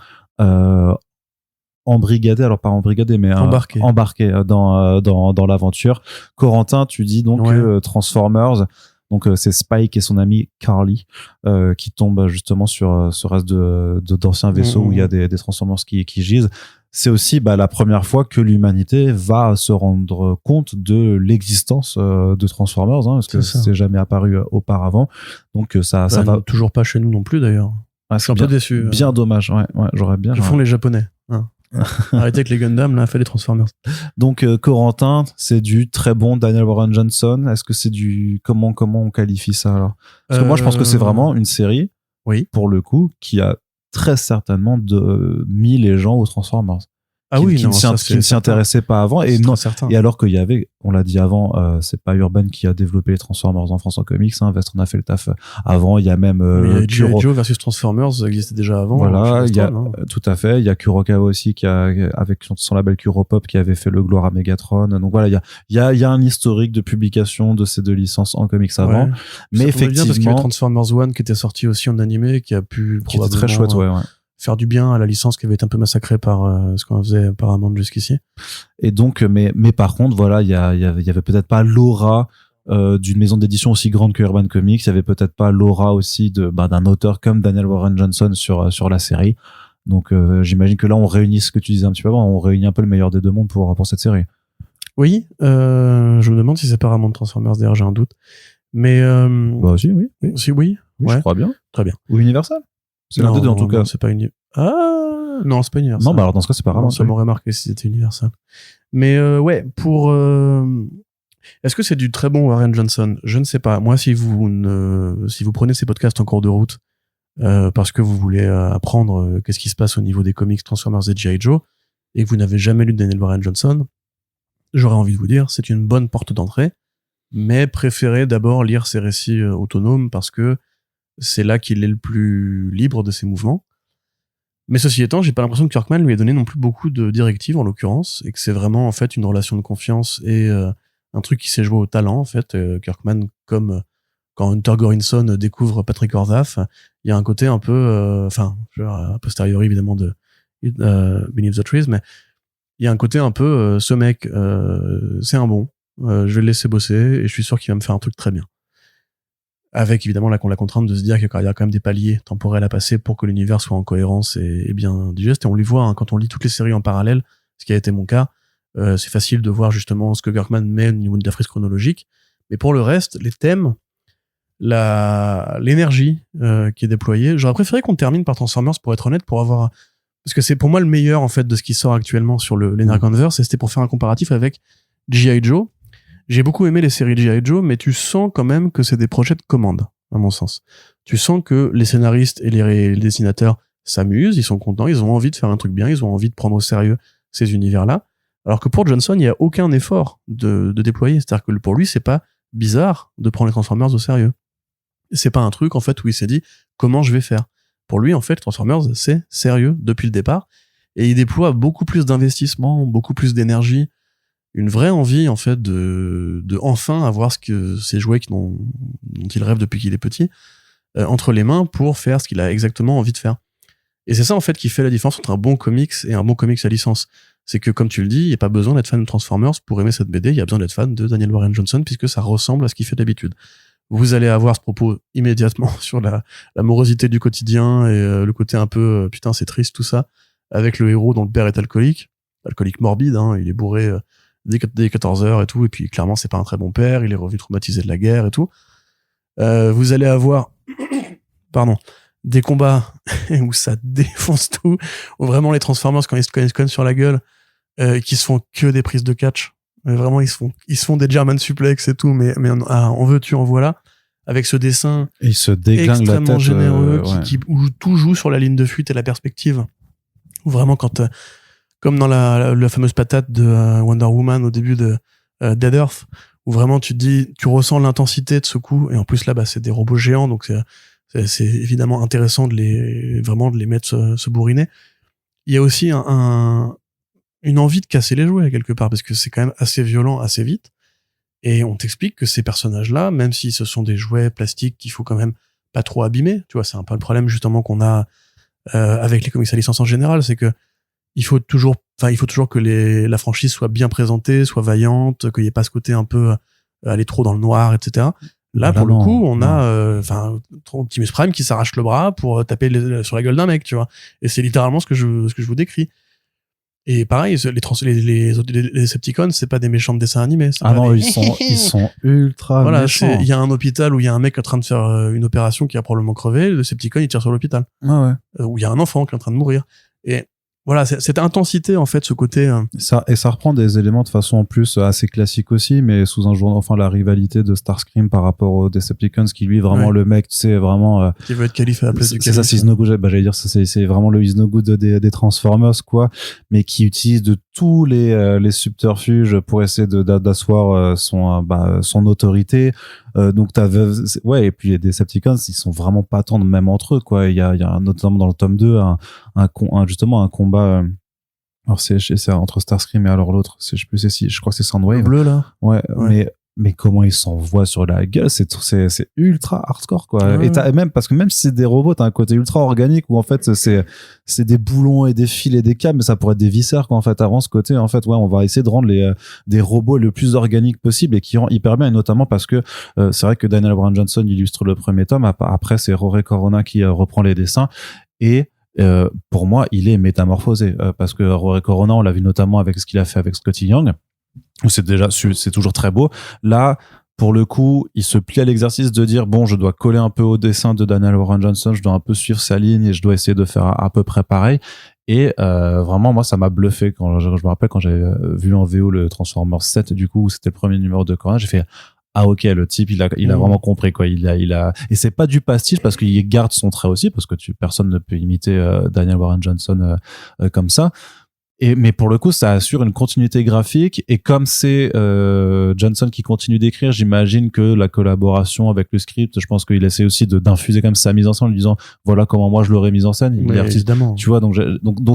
embrigadés, alors pas embrigadés mais embarqués dans l'aventure. Corentin, tu dis donc Transformers. Donc c'est Spike et son ami Carly qui tombent justement sur ce reste d'anciens vaisseaux où il y a des Transformers qui gisent. c'est aussi la première fois que l'humanité va se rendre compte de l'existence de Transformers, parce que c'est jamais apparu auparavant. Donc ça va toujours pas chez nous non plus d'ailleurs. Je suis un peu déçu. Bien dommage. Ouais, j'aurais bien. Que font les Japonais Arrêtez avec les Gundam, là, fait les Transformers. Donc Corentin, c'est du très bon Daniel Warren Johnson. Est-ce que c'est du comment on qualifie ça alors? Parce que moi je pense que c'est vraiment une série, pour le coup, qui a très certainement mis les gens aux Transformers. Qui ne s'y intéressaient pas avant, et alors qu'il y avait, on l'a dit avant, c'est pas Urban qui a développé les Transformers en France en comics, Vestron a fait le taf avant. Il y a même G.I. Joe versus Transformers, ça existait déjà avant. Voilà, il y a tout à fait. Il y a Kurokawa aussi qui a, avec son label Kuropop, qui avait fait le Gloire à Megatron. Donc voilà, il y a un historique de publication de ces deux licences en comics avant. Mais effectivement, parce qu'il y a Transformers One qui était sorti aussi en animé, qui a pu qui était très chouette, faire du bien à la licence qui avait été un peu massacrée par ce qu'on faisait apparemment jusqu'ici. Et donc, mais par contre, voilà, il y avait peut-être pas l'aura d'une maison d'édition aussi grande que Urban Comics. Il y avait peut-être pas l'aura aussi d'un auteur comme Daniel Warren Johnson sur la série. Donc, j'imagine que là, on réunit ce que tu disais un petit peu avant, on réunit un peu le meilleur des deux mondes pour cette série. Oui, je me demande si c'est Paramount Transformers. D'ailleurs, j'ai un doute. Mais aussi, oui. Si, oui. Je crois bien. Très bien. Ou Universal. C'est l'un des deux, en tout cas. C'est pas non, c'est pas Universal. Non, alors dans ce cas, c'est pas vraiment. Ça m'aurait marqué si c'était Universal. Mais pour est-ce que c'est du très bon Warren Johnson? Je ne sais pas. Moi, si vous prenez ces podcasts en cours de route parce que vous voulez apprendre qu'est-ce qui se passe au niveau des comics Transformers et G.I. Joe, et que vous n'avez jamais lu Daniel Warren Johnson, j'aurais envie de vous dire, c'est une bonne porte d'entrée, mais préférez d'abord lire ses récits autonomes, parce que c'est là qu'il est le plus libre de ses mouvements. Mais ceci étant, j'ai pas l'impression que Kirkman lui ait donné non plus beaucoup de directives, en l'occurrence, et que c'est vraiment, en fait, une relation de confiance et un truc qui s'est joué au talent, en fait. Kirkman, comme quand Hunter Gorinson découvre Patrick Orzaff, il y a un côté un peu, a posteriori, évidemment, de Beneath the Trees, mais il y a un côté un peu, ce mec, c'est un bon, je vais le laisser bosser, et je suis sûr qu'il va me faire un truc très bien. Avec évidemment la contrainte de se dire qu'il y a quand même des paliers temporels à passer pour que l'univers soit en cohérence et bien digeste. Et on les voit quand on lit toutes les séries en parallèle, ce qui a été mon cas. C'est facile de voir justement ce que Kirkman met au niveau de la frise chronologique. Mais pour le reste, les thèmes, l'énergie qui est déployée, j'aurais préféré qu'on termine par Transformers, pour être honnête, parce que c'est pour moi le meilleur en fait de ce qui sort actuellement sur l'Energonverse, et c'était pour faire un comparatif avec G.I. Joe. J'ai beaucoup aimé les séries de G.I. Joe, mais tu sens quand même que c'est des projets de commande, à mon sens. Tu sens que les scénaristes et les dessinateurs s'amusent, ils sont contents, ils ont envie de faire un truc bien, ils ont envie de prendre au sérieux ces univers-là. Alors que pour Johnson, il n'y a aucun effort de déployer. C'est-à-dire que pour lui, c'est pas bizarre de prendre les Transformers au sérieux. C'est pas un truc, en fait, où il s'est dit comment je vais faire. Pour lui, en fait, Transformers, c'est sérieux depuis le départ. Et il déploie beaucoup plus d'investissement, beaucoup plus d'énergie, une vraie envie, en fait, de enfin avoir ces jouets dont il rêve depuis qu'il est petit, entre les mains, pour faire ce qu'il a exactement envie de faire. Et c'est ça, en fait, qui fait la différence entre un bon comics et un bon comics à licence. C'est que, comme tu le dis, il n'y a pas besoin d'être fan de Transformers pour aimer cette BD, il y a besoin d'être fan de Daniel Warren Johnson, puisque ça ressemble à ce qu'il fait d'habitude. Vous allez avoir ce propos immédiatement sur la morosité du quotidien et le côté un peu, putain, c'est triste tout ça, avec le héros dont le père est alcoolique morbide, il est bourré dès 14 heures et tout, et puis clairement c'est pas un très bon père, il est revenu traumatisé de la guerre et tout. Vous allez avoir des combats où ça défonce tout, où vraiment les Transformers, quand ils se cognent sur la gueule, qui se font que des prises de catch, mais vraiment ils se font des German suplex et tout, mais en veux-tu, en voilà, avec ce dessin et il se déglingue extrêmement la tête, généreux, où tout joue sur la ligne de fuite et la perspective, où vraiment quand comme dans la fameuse patate de Wonder Woman au début de Dead Earth, où vraiment tu ressens l'intensité de ce coup, et en plus là c'est des robots géants, donc c'est évidemment intéressant de les mettre se bourriner. Il y a aussi une envie de casser les jouets quelque part, parce que c'est quand même assez violent assez vite, et on t'explique que ces personnages-là, même si ce sont des jouets plastiques qu'il faut quand même pas trop abîmer, tu vois, c'est un peu le problème justement qu'on a avec les comics à licence en général, c'est que il faut toujours que la franchise soit bien présentée, soit vaillante, qu'il n'y ait pas ce côté un peu aller trop dans le noir, etc. Là, pour le coup, on a Optimus Prime qui s'arrache le bras pour taper sur la gueule d'un mec, tu vois. Et c'est littéralement ce que je vous décris. Et pareil, les Decepticons, c'est pas des méchants de dessins animés. Ah non, ils sont ultra voilà, méchants. Il y a un hôpital où il y a un mec en train de faire une opération qui a probablement crevé, le Decepticon, il tire sur l'hôpital. Ah ouais. Où il y a un enfant qui est en train de mourir. Et voilà, cette intensité, en fait, ce côté... Ça reprend des éléments de façon en plus assez classique aussi, mais sous un jour, enfin, la rivalité de Starscream par rapport aux Decepticons, qui lui, vraiment, le mec, tu sais, vraiment... qui veut être calife à la place du calife. C'est ça, c'est Is No Good, j'allais dire, c'est vraiment le Is No Good des Transformers, quoi, mais qui utilise de tous les subterfuges pour essayer d'asseoir son autorité. Donc ouais, et puis les Decepticons, ils sont vraiment pas tendres même entre eux, quoi. Il y a notamment dans le tome 2 justement un combat alors c'est entre Starscream et alors l'autre, je crois que c'est Soundwave. Le bleu là. Ouais. Mais comment ils s'envoient sur la gueule, c'est ultra hardcore, quoi. Ouais. Et même parce que même si c'est des robots, t'as un côté ultra organique où en fait c'est des boulons et des fils et des câbles, mais ça pourrait être des viscères, quoi. En fait, avant ce côté, en fait, ouais, on va essayer de rendre des robots le plus organiques possible et qui rend hyper bien, et notamment parce que c'est vrai que Daniel Bryan Johnson illustre le premier tome, après c'est Rory Corona qui reprend les dessins, et pour moi il est métamorphosé, parce que Rory Corona, on l'a vu notamment avec ce qu'il a fait avec Scotty Young, où c'est toujours très beau. Là, pour le coup, il se plie à l'exercice de dire, bon, je dois coller un peu au dessin de Daniel Bryan Johnson, je dois un peu suivre sa ligne et je dois essayer de faire à peu près pareil. Et vraiment, moi, ça m'a bluffé quand je me rappelle quand j'avais vu en VO le Transformers 7, du coup, c'était le premier numéro de Corona, j'ai fait, ah ok, le type il a vraiment compris, quoi. Il a et c'est pas du pastiche parce qu'il garde son trait aussi, parce que personne ne peut imiter Daniel Bryan Johnson comme ça. Mais pour le coup, ça assure une continuité graphique, et comme c'est Johnson qui continue d'écrire, j'imagine que la collaboration avec le script, je pense qu'il essaie aussi d'infuser comme sa mise en scène en lui disant, voilà comment moi je l'aurais mise en scène. Il est artiste, évidemment. Tu vois, donc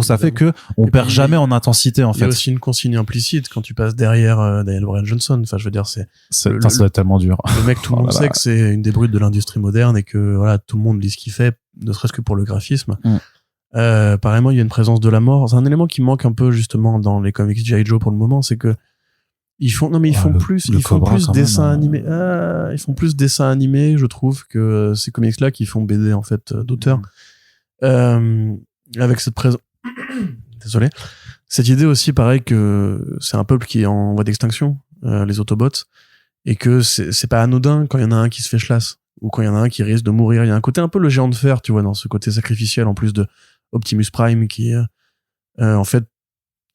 ça fait que on perd jamais en intensité, en fait. Il y a aussi une consigne implicite quand tu passes derrière Daniel Bryan Johnson. Enfin, je veux dire, ça doit être tellement dur. Le mec, tout le monde sait que c'est une des brutes de l'industrie moderne et que voilà, tout le monde lit ce qu'il fait, ne serait-ce que pour le graphisme. Apparemment, il y a une présence de la mort. C'est un élément qui manque un peu justement dans les comics G.I. Joe pour le moment, c'est que ils font plus dessins animés. Ils font plus dessins animés, je trouve, que ces comics-là qui font BD en fait d'auteur. Avec cette présence, désolé, cette idée aussi, pareil, que c'est un peuple qui est en voie d'extinction, les Autobots, et que c'est pas anodin quand il y en a un qui se fait chlasse ou quand il y en a un qui risque de mourir. Il y a un côté un peu le géant de fer, tu vois, dans ce côté sacrificiel, en plus de Optimus Prime qui en fait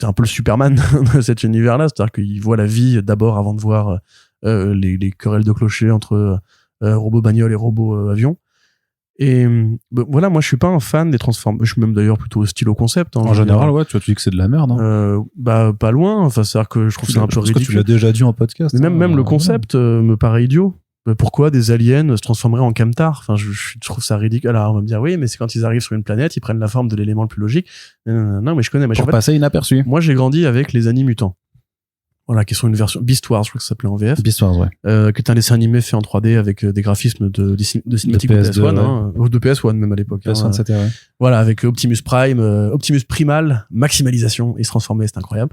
c'est un peu le Superman de cet univers-là, c'est-à-dire qu'il voit la vie d'abord avant de voir les querelles de clocher entre robots bagnoles et robots avions. Et voilà, moi je suis pas un fan des Transformers, je suis même d'ailleurs plutôt hostile au concept. En général, ouais, tu dis que c'est de la merde, hein. Pas loin, enfin c'est-à-dire que je trouve ça un peu ridicule. Que tu l'as déjà dit en podcast. Mais même le concept me paraît idiot. Pourquoi des aliens se transformeraient en camtar? Enfin, je trouve ça ridicule. Alors, on va me dire, oui, mais c'est quand ils arrivent sur une planète, ils prennent la forme de l'élément le plus logique. Non, mais je connais. Pour passer inaperçu. Moi, j'ai grandi avec les Animutants. Voilà, qui sont une version Beast Wars, je crois que ça s'appelait en VF. Beast Wars, ouais. Qui est un dessin animé fait en 3D avec des graphismes de cinématique de PS1, ouais. Ou de PS1 même à l'époque. PS1, c'était, ouais. Voilà, avec Optimus Prime, Optimus Primal, maximalisation, il se transformait, c'était incroyable.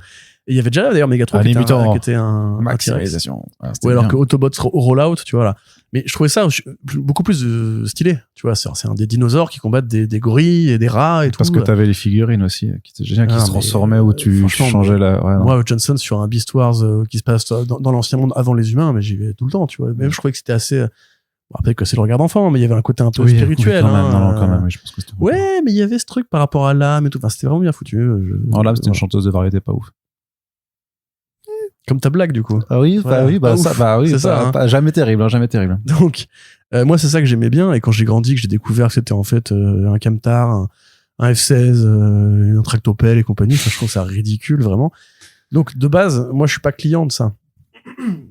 Et il y avait déjà d'ailleurs Megatron qui était un maximalisation. Ouais, alors que Autobots Rollout, tu vois, là. Mais je trouvais ça beaucoup plus stylé, tu vois. C'est des dinosaures qui combattent des gorilles et des rats et tout. Parce que t'avais les figurines aussi, qui étaient géniales, qui se transformaient, où tu changeais la... Ouais, moi, Johnson, sur un Beast Wars qui se passe dans l'ancien monde avant les humains, mais j'y vais tout le temps, tu vois. Même je trouvais que c'était assez... Bon, peut-être que c'est le regard d'enfant, mais il y avait un côté un peu spirituel. Oui, quand même, non, quand même, oui, je pense que c'était... Ouais, mais il y avait ce truc par rapport à l'âme et tout. Enfin, c'était vraiment bien foutu. L'âme, c'était une chanteuse de variété pas ouf. Comme ta blague, du coup. Ah oui, voilà. C'est ça, hein. Jamais terrible, hein, jamais terrible. Donc, moi, c'est ça que j'aimais bien. Et quand j'ai grandi, que j'ai découvert que c'était en fait un camtar, un F-16, un tractopelle et compagnie, enfin, je trouve ça ridicule, vraiment. Donc, de base, moi, je suis pas client de ça.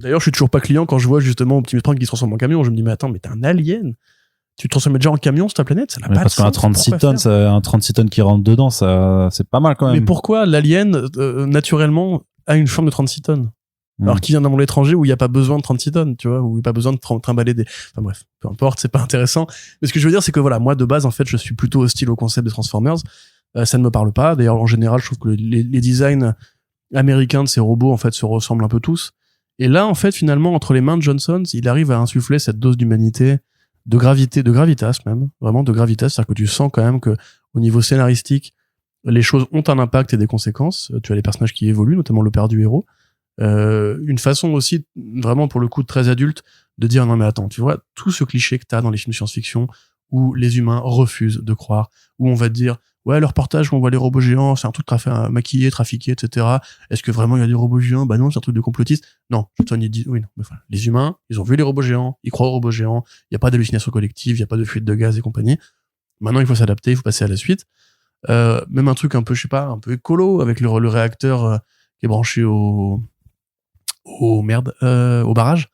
D'ailleurs, je suis toujours pas client quand je vois justement Optimus Prime qui se transforme en camion. Je me dis, mais attends, mais t'es un alien. Tu te transformes déjà en camion sur ta planète, ça n'a pas de sens. Parce qu'un 36 tonnes, un 36 tonnes qui rentre dedans, ça, c'est pas mal quand même. Mais pourquoi l'alien, naturellement, a une forme de 36 tonnes? Alors qu'il vient d'un monde étranger où il n'y a pas besoin de 36 tonnes, tu vois, où il n'y a pas besoin de trimballer des... Enfin bref, peu importe, c'est pas intéressant. Mais ce que je veux dire, c'est que voilà, moi, de base, en fait, je suis plutôt hostile au concept des Transformers. Ça ne me parle pas. D'ailleurs, en général, je trouve que les designs américains de ces robots, en fait, se ressemblent un peu tous. Et là, en fait, finalement, entre les mains de Johnson, il arrive à insuffler cette dose d'humanité, de gravité, de gravitas même, vraiment de gravitas. C'est-à-dire que tu sens quand même que, au niveau scénaristique, les choses ont un impact et des conséquences. Tu as les personnages qui évoluent, notamment le père du héros. Une façon aussi, vraiment pour le coup très adulte, de dire non mais attends, tu vois, tout ce cliché que t'as dans les films de science-fiction où les humains refusent de croire, où on va te dire ouais, le reportage où on voit les robots géants, c'est un truc maquillé, trafiqué, etc. Est-ce que vraiment il y a des robots géants? Bah non, c'est un truc de complotiste. Non, Tony dit oui, non. Mais voilà. Les humains, ils ont vu les robots géants, ils croient aux robots géants, il n'y a pas d'hallucination collective, il n'y a pas de fuite de gaz et compagnie. Maintenant, il faut s'adapter, il faut passer à la suite. Même un truc un peu, je sais pas, un peu écolo, avec le réacteur qui est branché au barrage,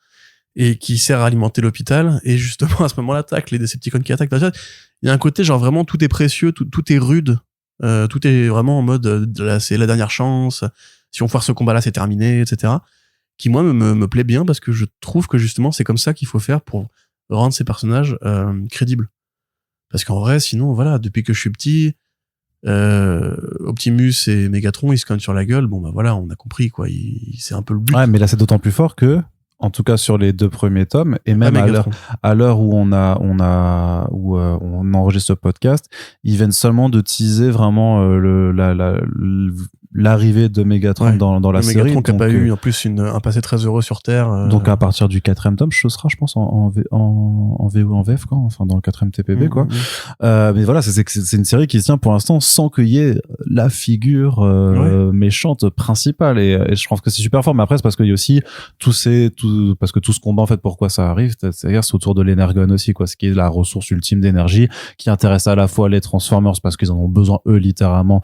et qui sert à alimenter l'hôpital. Et justement, à ce moment-là, tac, les Decepticons qui attaquent. Il y a un côté genre vraiment tout est précieux, tout est rude, tout est vraiment en mode là, c'est la dernière chance. Si on foire ce combat-là, c'est terminé, etc. Qui moi me plaît bien parce que je trouve que justement c'est comme ça qu'il faut faire pour rendre ces personnages crédibles. Parce qu'en vrai, sinon voilà, depuis que je suis petit, Optimus et Megatron ils se cognent sur la gueule. Bon bah voilà, on a compris quoi. C'est un peu le but. Ouais, mais là c'est d'autant plus fort que, en tout cas sur les 2 premiers tomes, et même à l'heure où on enregistre ce podcast, ils viennent seulement de teaser vraiment l'arrivée de Megatron dans la série. Megatron qui a pas eu en plus un passé très heureux sur Terre. Donc à partir du 4e tome, ce sera je pense en VO en VF quoi, enfin dans le 4e TPB quoi. Mais voilà, c'est une série qui se tient pour l'instant sans qu'il y ait la figure méchante principale, et je trouve que c'est super fort. Mais après c'est parce qu'il y a aussi parce que tout ce combat en fait, pourquoi ça arrive, c'est-à-dire c'est autour de l'Energon aussi quoi, ce qui est la ressource ultime d'énergie qui intéresse à la fois les Transformers parce qu'ils en ont besoin eux littéralement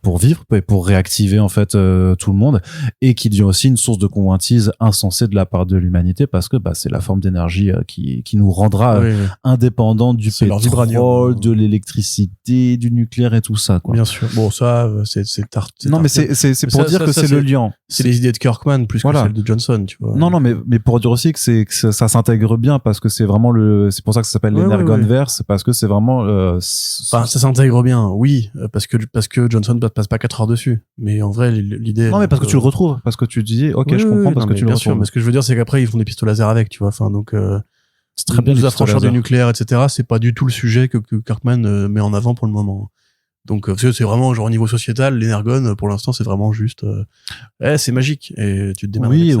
pour vivre et pour réactiver en fait tout le monde, et qui devient aussi une source de convoitise insensée de la part de l'humanité parce que c'est la forme d'énergie qui nous rendra indépendants du pétrole, de l'électricité, du nucléaire et tout ça quoi. Bien sûr. Bon ça c'est non mais c'est pour dire que c'est le lien. C'est les idées de Kirkman plus que celles de Johnson, tu vois. Non mais pour dire aussi que ça s'intègre bien parce que c'est vraiment c'est pour ça que ça s'appelle l'Energonverse, parce que c'est vraiment enfin ça s'intègre bien, oui, parce que Johnson passe pas 4 heures dessus. Mais en vrai, l'idée. Non, mais parce que tu le retrouves, parce que tu dis, ok, je comprends, parce que tu le retrouves. Sûr, mais ce que je veux dire, c'est qu'après, ils font des pistolets laser avec, tu vois. Enfin, donc, c'est très bien. Nous affranchir du nucléaire, etc. C'est pas du tout le sujet que Kirkman met en avant pour le moment. Donc, c'est vraiment, genre, au niveau sociétal, l'Energon, pour l'instant, c'est vraiment juste, c'est magique. Et tu te démarres avec ça,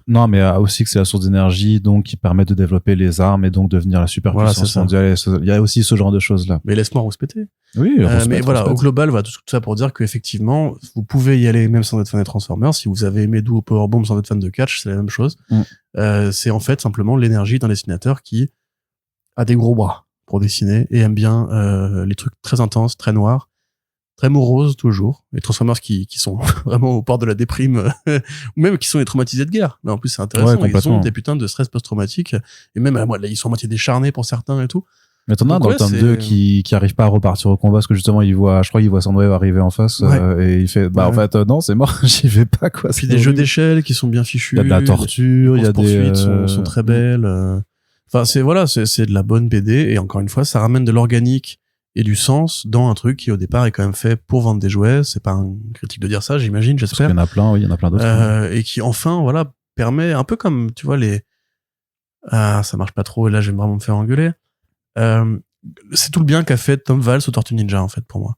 non, mais aussi que c'est la source d'énergie, donc, qui permet de développer les armes et donc devenir la superpuissance mondiale. Il y a aussi ce genre de choses-là. Mais laisse-moi rouspéter. Oui, mais voilà, au global, tout ça pour dire qu'effectivement, vous pouvez y aller même sans être fan des Transformers. Si vous avez aimé Duo Powerbomb sans être fan de catch, c'est la même chose. C'est en fait simplement l'énergie d'un dessinateur qui a des gros bras pour dessiner et aime bien les trucs très intenses, très noirs, très moroses toujours. Les Transformers qui sont vraiment au port de la déprime, ou même qui sont les traumatisés de guerre. Mais en plus, c'est intéressant. Ils ont des putains de stress post-traumatique. Et même, là, ils sont à moitié décharnés pour certains et tout. Mais t'en as dans le tome 2 qui arrive pas à repartir au combat parce que justement je crois qu'il voit Soundwave arriver en face et il fait en fait non, c'est mort, j'y vais pas quoi. Puis des jeux d'échelle qui sont bien fichus, il y a de la torture, il y a des poursuites sont très belles. Enfin c'est de la bonne BD, et encore une fois ça ramène de l'organique et du sens dans un truc qui au départ est quand même fait pour vendre des jouets. C'est pas un critique de dire ça, j'imagine, j'espère. Parce qu'il y en a plein, il y en a plein d'autres. Et qui enfin permet un peu comme tu vois ça marche pas trop et là je vais vraiment me faire engueuler. C'est tout le bien qu'a fait Tom Valls au Tortue Ninja en fait pour moi,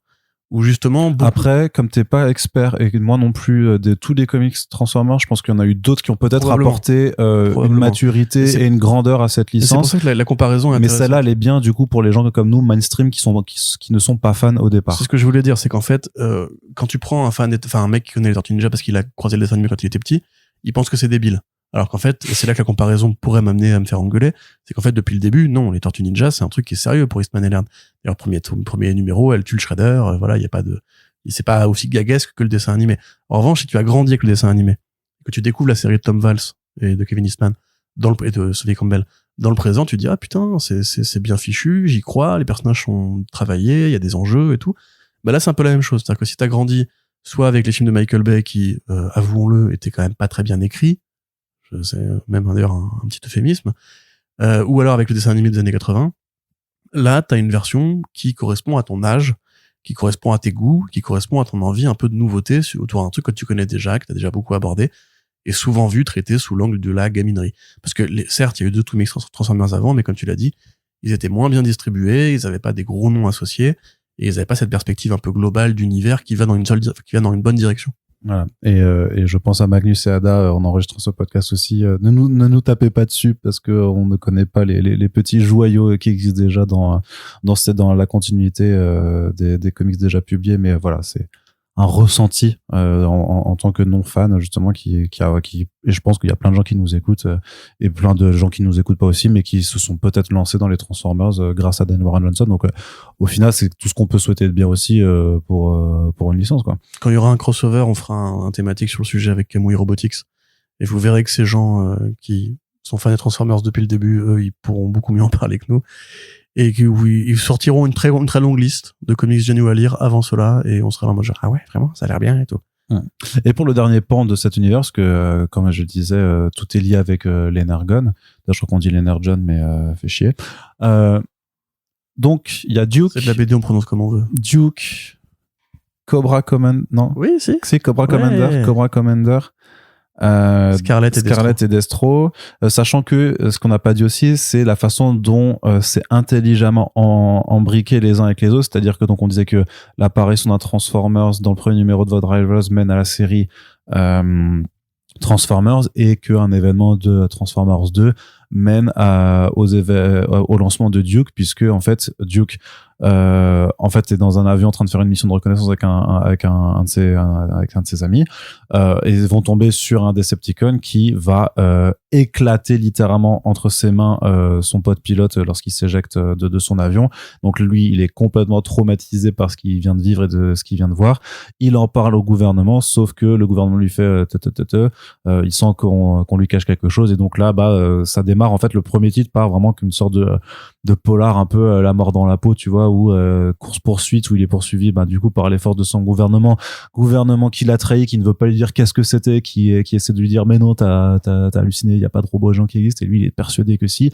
où justement après comme t'es pas expert et moi non plus de tous les comics Transformers, je pense qu'il y en a eu d'autres qui ont peut-être apporté une maturité et une grandeur à cette licence. C'est pour ça que la comparaison est mais celle-là elle est bien du coup pour les gens comme nous mainstream qui ne sont pas fans au départ. C'est ce que je voulais dire, c'est qu'en fait quand tu prends un mec qui connaît les Tortues Ninja parce qu'il a croisé le dessin animé quand il était petit, il pense que c'est débile. Alors qu'en fait, c'est là que la comparaison pourrait m'amener à me faire engueuler, c'est qu'en fait, depuis le début, non, les Tortues Ninja, c'est un truc qui est sérieux pour Eastman et Laird. D'ailleurs, premier numéro, elle tue le Shredder, il y a pas de, c'est pas aussi gaguesque que le dessin animé. En revanche, si tu as grandi avec le dessin animé, que tu découvres la série de Tom Valls et de Kevin Eastman, et de Sophie Campbell, dans le présent, tu te dis, ah putain, c'est bien fichu, j'y crois, les personnages sont travaillés, il y a des enjeux et tout. Bah là, c'est un peu la même chose. C'est-à-dire que si t'as grandi, soit avec les films de Michael Bay qui, avouons-le, étaient quand même pas très bien écrits, c'est même d'ailleurs un petit euphémisme, ou alors avec le dessin animé des années 80, là t'as une version qui correspond à ton âge, qui correspond à tes goûts, qui correspond à ton envie un peu de nouveauté autour d'un truc que tu connais déjà, que t'as déjà beaucoup abordé, et souvent vu traité sous l'angle de la gaminerie. Parce que certes, il y a eu 2 Transformers avant, mais comme tu l'as dit, ils étaient moins bien distribués, ils avaient pas des gros noms associés, et ils avaient pas cette perspective un peu globale d'univers qui va dans une bonne direction. Voilà. Et je pense à Magnus et Ada, on enregistre ce podcast aussi. Ne nous tapez pas dessus parce que on ne connaît pas les petits joyaux qui existent déjà dans la continuité des comics déjà publiés. Mais voilà, c'est un ressenti en tant que non fan justement qui et je pense qu'il y a plein de gens qui nous écoutent et plein de gens qui nous écoutent pas aussi mais qui se sont peut-être lancés dans les Transformers grâce à Dan Warren Johnson. Donc au final c'est tout ce qu'on peut souhaiter de bien aussi pour une licence quoi. Quand il y aura un crossover, on fera un thématique sur le sujet avec Kamui Robotics et vous verrez que ces gens qui sont fans des Transformers depuis le début, eux ils pourront beaucoup mieux en parler que nous. Et que oui, ils sortiront une très longue liste de comics géniaux à lire avant cela, et on sera là en mode genre, ah ouais, vraiment, ça a l'air bien et tout. Et pour le dernier pan de cet univers, parce que, comme je le disais, tout est lié avec l'Energon. Là, je crois qu'on dit l'Energon, mais fait chier. Donc, il y a Duke. C'est de la BD, on prononce comme on veut. Duke, Cobra Commander, non? Oui, si. C'est Cobra Commander, Cobra Commander. Scarlett et Destro, sachant que ce qu'on n'a pas dit aussi c'est la façon dont c'est intelligemment embriqué les uns avec les autres, c'est-à-dire que donc on disait que l'apparition d'un Transformers dans le premier numéro de World Rivals mène à la série Transformers et qu'un événement de Transformers 2 mène au lancement de Duke, puisque en fait Duke est dans un avion en train de faire une mission de reconnaissance avec un de ses amis et ils vont tomber sur un Decepticon qui va éclater littéralement entre ses mains son pote pilote lorsqu'il s'éjecte de son avion. Donc lui il est complètement traumatisé par ce qu'il vient de vivre et de ce qu'il vient de voir. Il en parle au gouvernement, sauf que le gouvernement lui fait il sent qu'on lui cache quelque chose, et donc là ça démarre. En fait le premier titre part vraiment qu'une sorte de polar un peu la mort dans la peau, tu vois, où course poursuite, où il est poursuivi du coup par les forces de son gouvernement qui l'a trahi, qui ne veut pas lui dire qu'est-ce que c'était, qui essaie de lui dire mais non, t'as halluciné, il y a pas de robots gens qui existent, et lui il est persuadé que si.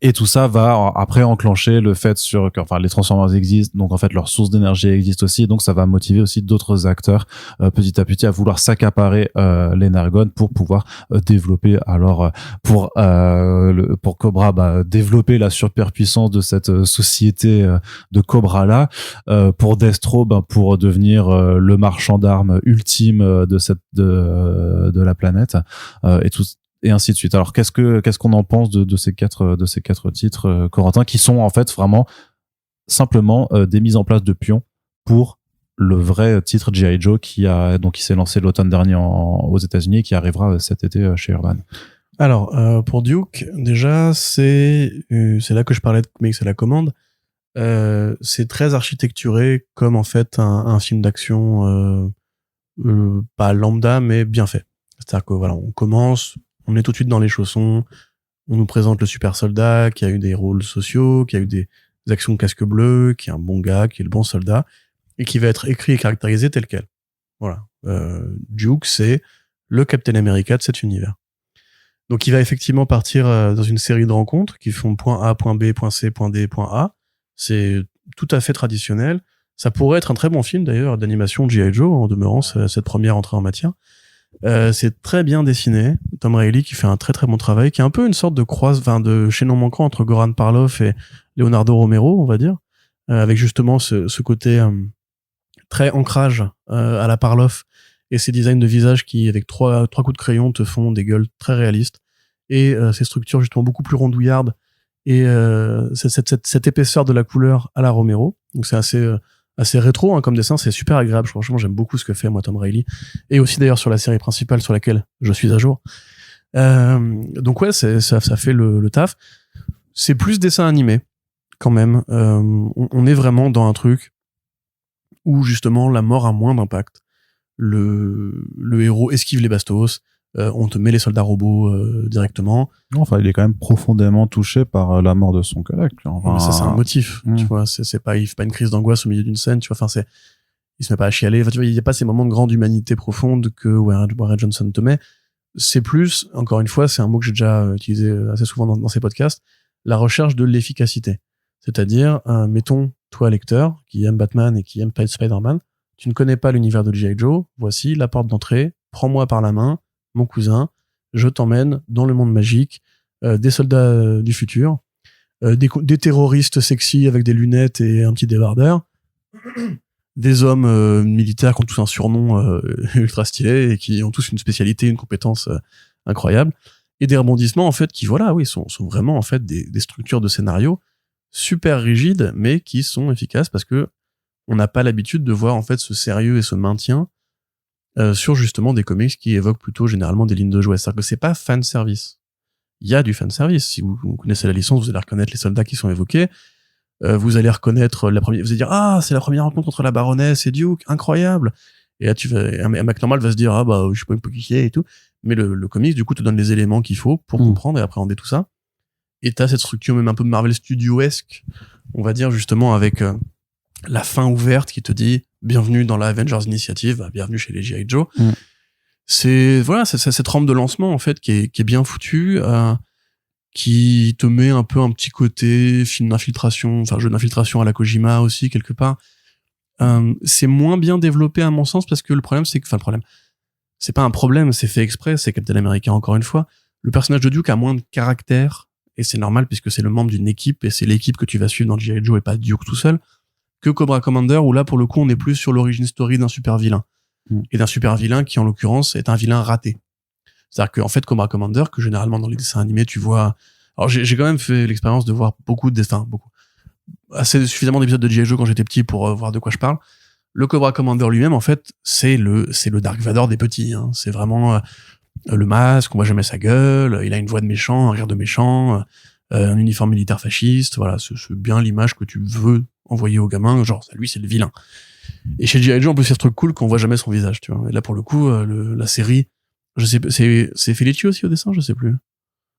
Et tout ça va après enclencher le fait que les Transformers existent, donc en fait leur source d'énergie existe aussi, donc ça va motiver aussi d'autres acteurs petit à petit à vouloir s'accaparer l'Energon pour pouvoir développer pour Cobra développer la superpuissance de cette société de Cobra là, pour Destro pour devenir le marchand d'armes ultime de la planète, et ainsi de suite. Alors qu'est-ce qu'on en pense de ces quatre titres, Corentin, qui sont en fait vraiment simplement des mises en place de pions pour le vrai titre G.I. Joe qui s'est lancé l'automne dernier aux États-Unis et qui arrivera cet été chez Urban. Alors pour Duke, déjà c'est là que je parlais de comics à la commande. C'est très architecturé comme en fait un film d'action pas lambda mais bien fait. C'est-à-dire que voilà, on commence, on est tout de suite dans les chaussons, on nous présente le super soldat qui a eu des rôles sociaux, qui a eu des actions casque bleu, qui est un bon gars, qui est le bon soldat, et qui va être écrit et caractérisé tel quel. Voilà. Duke, c'est le Captain America de cet univers. Donc il va effectivement partir dans une série de rencontres qui font point A, point B, point C, point D, point A. C'est tout à fait traditionnel. Ça pourrait être un très bon film d'ailleurs d'animation de G.I. Joe, en demeurant cette première entrée en matière. C'est très bien dessiné. Tom Reilly qui fait un très très bon travail, qui est un peu une sorte de chaînon manquant entre Goran Parlov et Leonardo Romero, on va dire, avec justement ce côté très ancrage à la Parlov et ces designs de visage qui, avec trois coups de crayon, te font des gueules très réalistes, et ces structures justement beaucoup plus rondouillardes et cette épaisseur de la couleur à la Romero. Donc c'est assez rétro comme dessin, c'est super agréable. Franchement, j'aime beaucoup ce que fait moi Tom Reilly, et aussi d'ailleurs sur la série principale sur laquelle je suis à jour. Donc ouais, ça fait le taf. C'est plus dessin animé quand même. On est vraiment dans un truc où justement la mort a moins d'impact. Le héros esquive les bastos. On te met les soldats robots directement. Enfin, il est quand même profondément touché par la mort de son collègue. Enfin, ça, c'est un motif. Tu vois, il fait pas une crise d'angoisse au milieu d'une scène. Tu vois, enfin, il se met pas à chialer. Enfin, tu vois, il y a pas ces moments de grande humanité profonde que Warren Johnson te met. C'est plus, encore une fois, c'est un mot que j'ai déjà utilisé assez souvent dans ces podcasts, la recherche de l'efficacité. C'est-à-dire, mettons, toi, lecteur, qui aime Batman et qui aime Spider-Man, tu ne connais pas l'univers de G.I. Joe, voici la porte d'entrée, prends-moi par la main, mon cousin, je t'emmène dans le monde magique des soldats du futur, des terroristes sexy avec des lunettes et un petit débardeur, des hommes militaires qui ont tous un surnom ultra stylé et qui ont tous une spécialité, une compétence incroyable, et des rebondissements en fait qui sont vraiment en fait des structures de scénario super rigides mais qui sont efficaces parce que on n'a pas l'habitude de voir en fait ce sérieux et ce maintien sur justement des comics qui évoquent plutôt généralement des lignes de jouets. C'est-à-dire que c'est pas fan service. Il y a du fan service. Si vous connaissez la licence, vous allez reconnaître les soldats qui sont évoqués. Vous allez reconnaître vous allez dire c'est la première rencontre entre la baronesse et Duke, incroyable. Et là un mec normal va se dire je sais pas qui c'est et tout. Mais le comics du coup te donne les éléments qu'il faut pour comprendre et appréhender tout ça. Et t'as cette structure même un peu Marvel Studio-esque, on va dire justement avec la fin ouverte qui te dit bienvenue dans la Avengers Initiative, bienvenue chez les G.I. Joe. C'est cette rampe de lancement en fait qui est bien foutue, qui te met un peu un petit côté film d'infiltration, jeu d'infiltration à la Kojima aussi quelque part. C'est moins bien développé à mon sens parce que le problème c'est pas un problème, c'est fait exprès, c'est Captain America encore une fois. Le personnage de Duke a moins de caractère et c'est normal puisque c'est le membre d'une équipe et c'est l'équipe que tu vas suivre dans G.I. Joe et pas Duke tout seul. Que Cobra Commander, où là, pour le coup, on est plus sur l'origin story d'un super vilain. Et d'un super vilain qui, en l'occurrence, est un vilain raté. C'est-à-dire qu'en fait, Cobra Commander, que généralement dans les dessins animés, tu vois... Alors, j'ai quand même fait l'expérience de voir suffisamment d'épisodes de G.I. Joe quand j'étais petit pour voir de quoi je parle. Le Cobra Commander lui-même, en fait, c'est le Dark Vador des petits. Hein. C'est vraiment le masque, on voit jamais sa gueule, il a une voix de méchant, un rire de méchant, un uniforme militaire fasciste, voilà, c'est bien l'image que tu veux envoyé au gamin, genre lui c'est le vilain. Et chez G.I. Joe en plus il y a ce truc cool qu'on voit jamais son visage, tu vois. Et là pour le coup la série, je sais c'est Felici aussi au dessin, je sais plus.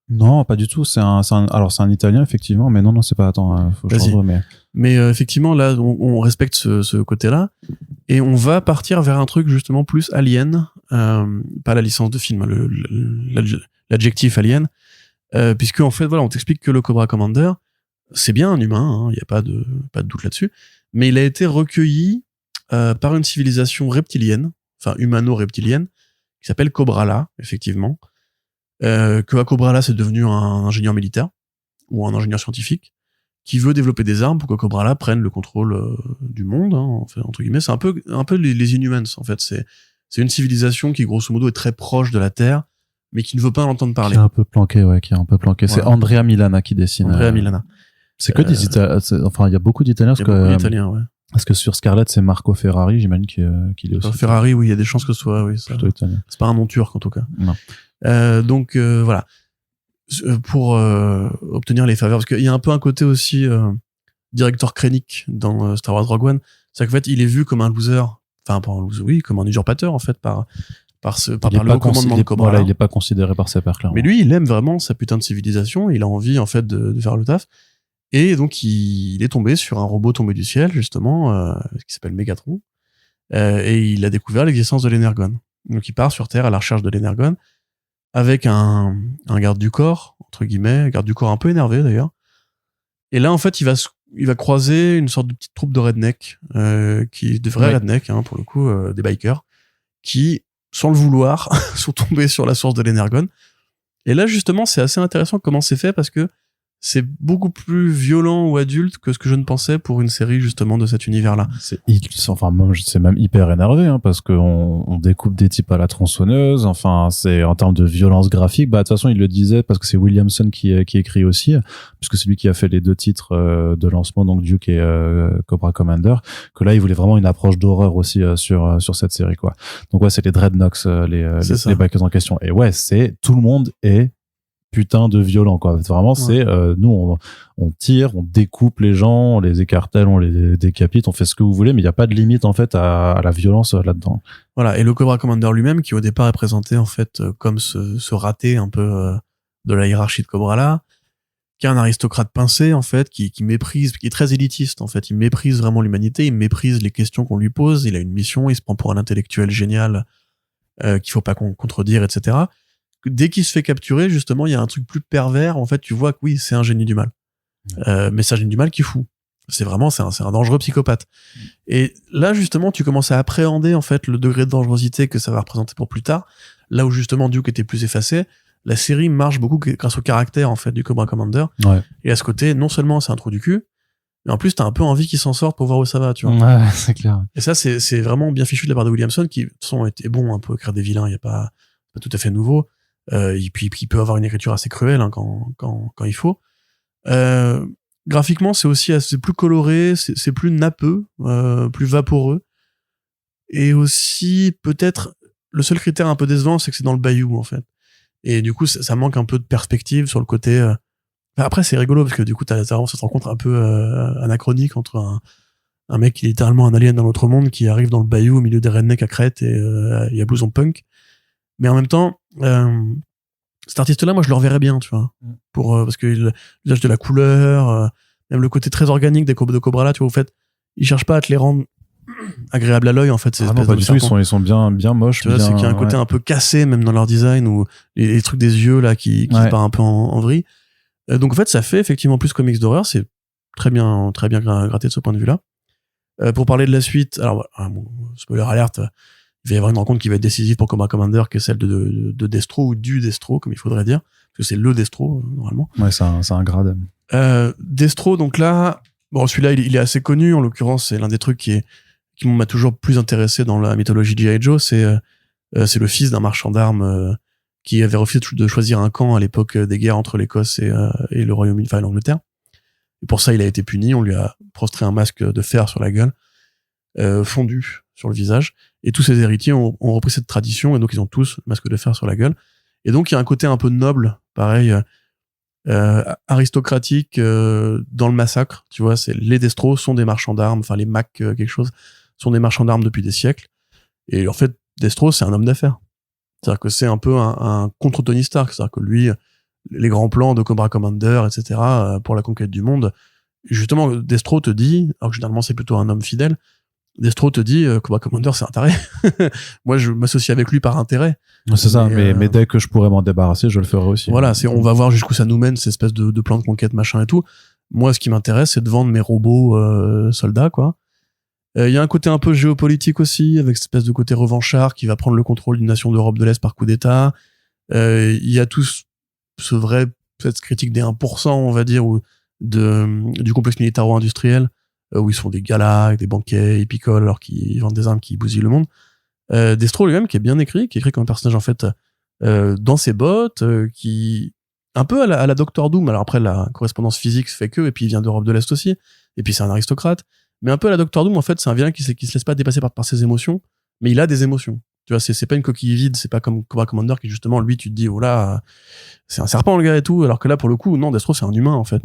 Non, pas du tout, c'est un italien effectivement, mais non c'est pas, faut que je change, mais effectivement là on respecte ce côté-là et on va partir vers un truc justement plus alien, pas la licence de film, l'adjectif alien, puisque en fait voilà, on t'explique que le Cobra Commander c'est bien un humain, il y a pas de doute là-dessus, mais il a été recueilli par une civilisation reptilienne, enfin humano-reptilienne, qui s'appelle Cobrala, effectivement. Que à Cobrala, c'est devenu un ingénieur militaire ou un ingénieur scientifique qui veut développer des armes pour que Cobrala prenne le contrôle du monde, en fait, entre guillemets. C'est un peu les Inhumans, en fait. C'est une civilisation qui, grosso modo, est très proche de la Terre, mais qui ne veut pas en entendre parler. Qui est un peu planqué. Voilà. C'est Andrea Milana qui dessine. Milana. C'est que des Italiens, enfin, il y a beaucoup d'Italiens. Il y a beaucoup d'Italiens, ouais. Parce que sur Scarlet, c'est Marco Ferrari, j'imagine qu'il est aussi. Ferrari, oui, il y a des chances que ce soit, oui. Plutôt italien. C'est pas un nom turc, en tout cas. Non. Donc, voilà. Pour obtenir les faveurs, parce qu'il y a un peu un côté aussi directeur Krennic dans Star Wars Rogue One. C'est qu'en fait, il est vu comme un loser. Enfin, pas un loser, oui, comme un usurpateur, en fait, par le haut commandement de Cobra. Voilà, il est pas considéré par ses pairs, clairement. Mais lui, il aime vraiment sa putain de civilisation, il a envie, en fait, de faire le taf. Et donc, il est tombé sur un robot tombé du ciel, justement, qui s'appelle Megatron. Et il a découvert l'existence de l'Energon. Donc, il part sur Terre à la recherche de l'Energon, avec un garde du corps, entre guillemets, garde du corps un peu énervé, d'ailleurs. Et là, en fait, il va croiser une sorte de petite troupe de redneck, de vrais redneck, hein, pour le coup, des bikers, qui, sans le vouloir, sont tombés sur la source de l'Energon. Et là, justement, c'est assez intéressant comment c'est fait parce que c'est beaucoup plus violent ou adulte que ce que je ne pensais pour une série, justement, de cet univers-là. C'est même hyper énervé, hein, parce qu'on découpe des types à la tronçonneuse. Enfin, c'est en termes de violence graphique. Bah, de toute façon, il le disait parce que c'est Williamson qui écrit aussi, puisque c'est lui qui a fait les 2 titres de lancement, donc Duke et Cobra Commander, que là, il voulait vraiment une approche d'horreur aussi sur cette série, quoi. Donc ouais, c'est les Dreadnoks, les bikers en question. Et ouais, c'est tout le monde est putain de violent, quoi. Vraiment, c'est nous on tire, on découpe les gens, on les écartèle, on les décapite, on fait ce que vous voulez, mais il y a pas de limite en fait à la violence là-dedans. Voilà, et le Cobra Commander lui-même qui au départ est présenté en fait comme ce raté un peu de la hiérarchie de Cobra là, qui est un aristocrate pincé en fait, qui méprise, qui est très élitiste en fait, il méprise vraiment l'humanité, il méprise les questions qu'on lui pose, il a une mission, il se prend pour un intellectuel génial qu'il faut pas contredire, etc. Dès qu'il se fait capturer, justement, il y a un truc plus pervers. En fait, tu vois que oui, c'est un génie du mal. Mais c'est un génie du mal qui fout. C'est un dangereux psychopathe. Et là, justement, tu commences à appréhender, en fait, le degré de dangerosité que ça va représenter pour plus tard. Là où, justement, Duke était plus effacé. la série marche beaucoup grâce au caractère en fait du Cobra Commander. Ouais. Et à ce côté, non seulement c'est un trou du cul, mais en plus t'as un peu envie qu'il s'en sorte pour voir où ça va, tu vois. Ouais, c'est clair. Et ça, c'est vraiment bien fichu de la part de Williamson, qui de toute façon était bon un peu écrire des vilains, il y a pas tout à fait nouveau. Et puis il peut avoir une écriture assez cruelle hein, quand il faut. Graphiquement, c'est aussi assez plus coloré, c'est plus nappeux, plus vaporeux. Et aussi, peut-être, le seul critère un peu décevant, c'est que c'est dans le bayou, en fait. Et du coup, ça manque un peu de perspective sur le côté... Après, c'est rigolo, parce que du coup, t'as vraiment cette rencontre un peu anachronique entre un mec qui est littéralement un alien dans l'autre monde, qui arrive dans le bayou au milieu des rednecks à Crète, et il y a blouson punk. Mais en même temps, cet artiste-là, moi, je le reverrais bien, tu vois. Parce que l'usage de la couleur, même le côté très organique de Cobra là, tu vois, au fait, ils cherchent pas à te les rendre agréables à l'œil, en fait. Ah non, pas du tout, ils sont bien moches. Tu vois, c'est qu'il y a un côté un peu cassé, même dans leur design, ou les trucs des yeux, là, qui partent un peu en vrille. Donc, en fait, ça fait effectivement plus comics d'horreur, c'est très bien gratté de ce point de vue-là. Pour parler de la suite, alors, bon, spoiler alerte, il va y avoir une rencontre qui va être décisive pour Cobra Commander, qui est celle de Destro, ou du Destro, comme il faudrait dire, parce que c'est le Destro, normalement. Ouais, c'est un grade. Destro, donc là, bon, celui-là, il est assez connu, en l'occurrence, c'est l'un des trucs qui m'a toujours plus intéressé dans la mythologie G.I. Joe, c'est le fils d'un marchand d'armes qui avait refusé de choisir un camp à l'époque des guerres entre l'Écosse et le Royaume-Uni, enfin l'Angleterre. Et pour ça, il a été puni, on lui a prostré un masque de fer sur la gueule, fondu sur le visage, et tous ses héritiers ont repris cette tradition, et donc ils ont tous le masque de fer sur la gueule. Et donc il y a un côté un peu noble, pareil, aristocratique dans le massacre, tu vois, c'est les Destro sont des marchands d'armes, enfin les Mac quelque chose, sont des marchands d'armes depuis des siècles. Et en fait, Destro, c'est un homme d'affaires. C'est-à-dire que c'est un peu un contre Tony Stark. C'est-à-dire que lui, les grands plans de Cobra Commander, etc., pour la conquête du monde, justement, Destro te dit, alors que généralement c'est plutôt un homme fidèle, Destro te dit, Cobra Commander, c'est un taré. Moi, je m'associe avec lui par intérêt. C'est ça, mais dès que je pourrais m'en débarrasser, je le ferai aussi. Voilà, on va voir jusqu'où ça nous mène, cette espèce de plan de conquête, machin et tout. Moi, ce qui m'intéresse, c'est de vendre mes robots soldats, quoi. Il y a un côté un peu géopolitique aussi, avec cette espèce de côté revanchard qui va prendre le contrôle d'une nation d'Europe de l'Est par coup d'État. Il y a tout cette critique des 1%, on va dire, ou du complexe militaro-industriel, où ils sont des galas, avec des banquets, ils picolent alors qu'ils vendent des armes qui bousillent le monde. Destro lui-même, qui est bien écrit, qui est écrit comme un personnage, en fait, dans ses bottes, qui... un peu à la Doctor Doom. Alors après, la correspondance physique se fait que, et puis il vient d'Europe de l'Est aussi, et puis c'est un aristocrate. Mais un peu à la Doctor Doom, en fait, c'est un vilain qui se laisse pas dépasser par ses émotions, mais il a des émotions. Tu vois, c'est pas une coquille vide, c'est pas comme Cobra Commander qui, justement, lui, tu te dis, oh là, c'est un serpent, le gars et tout, alors que là, pour le coup, non, Destro, c'est un humain, en fait.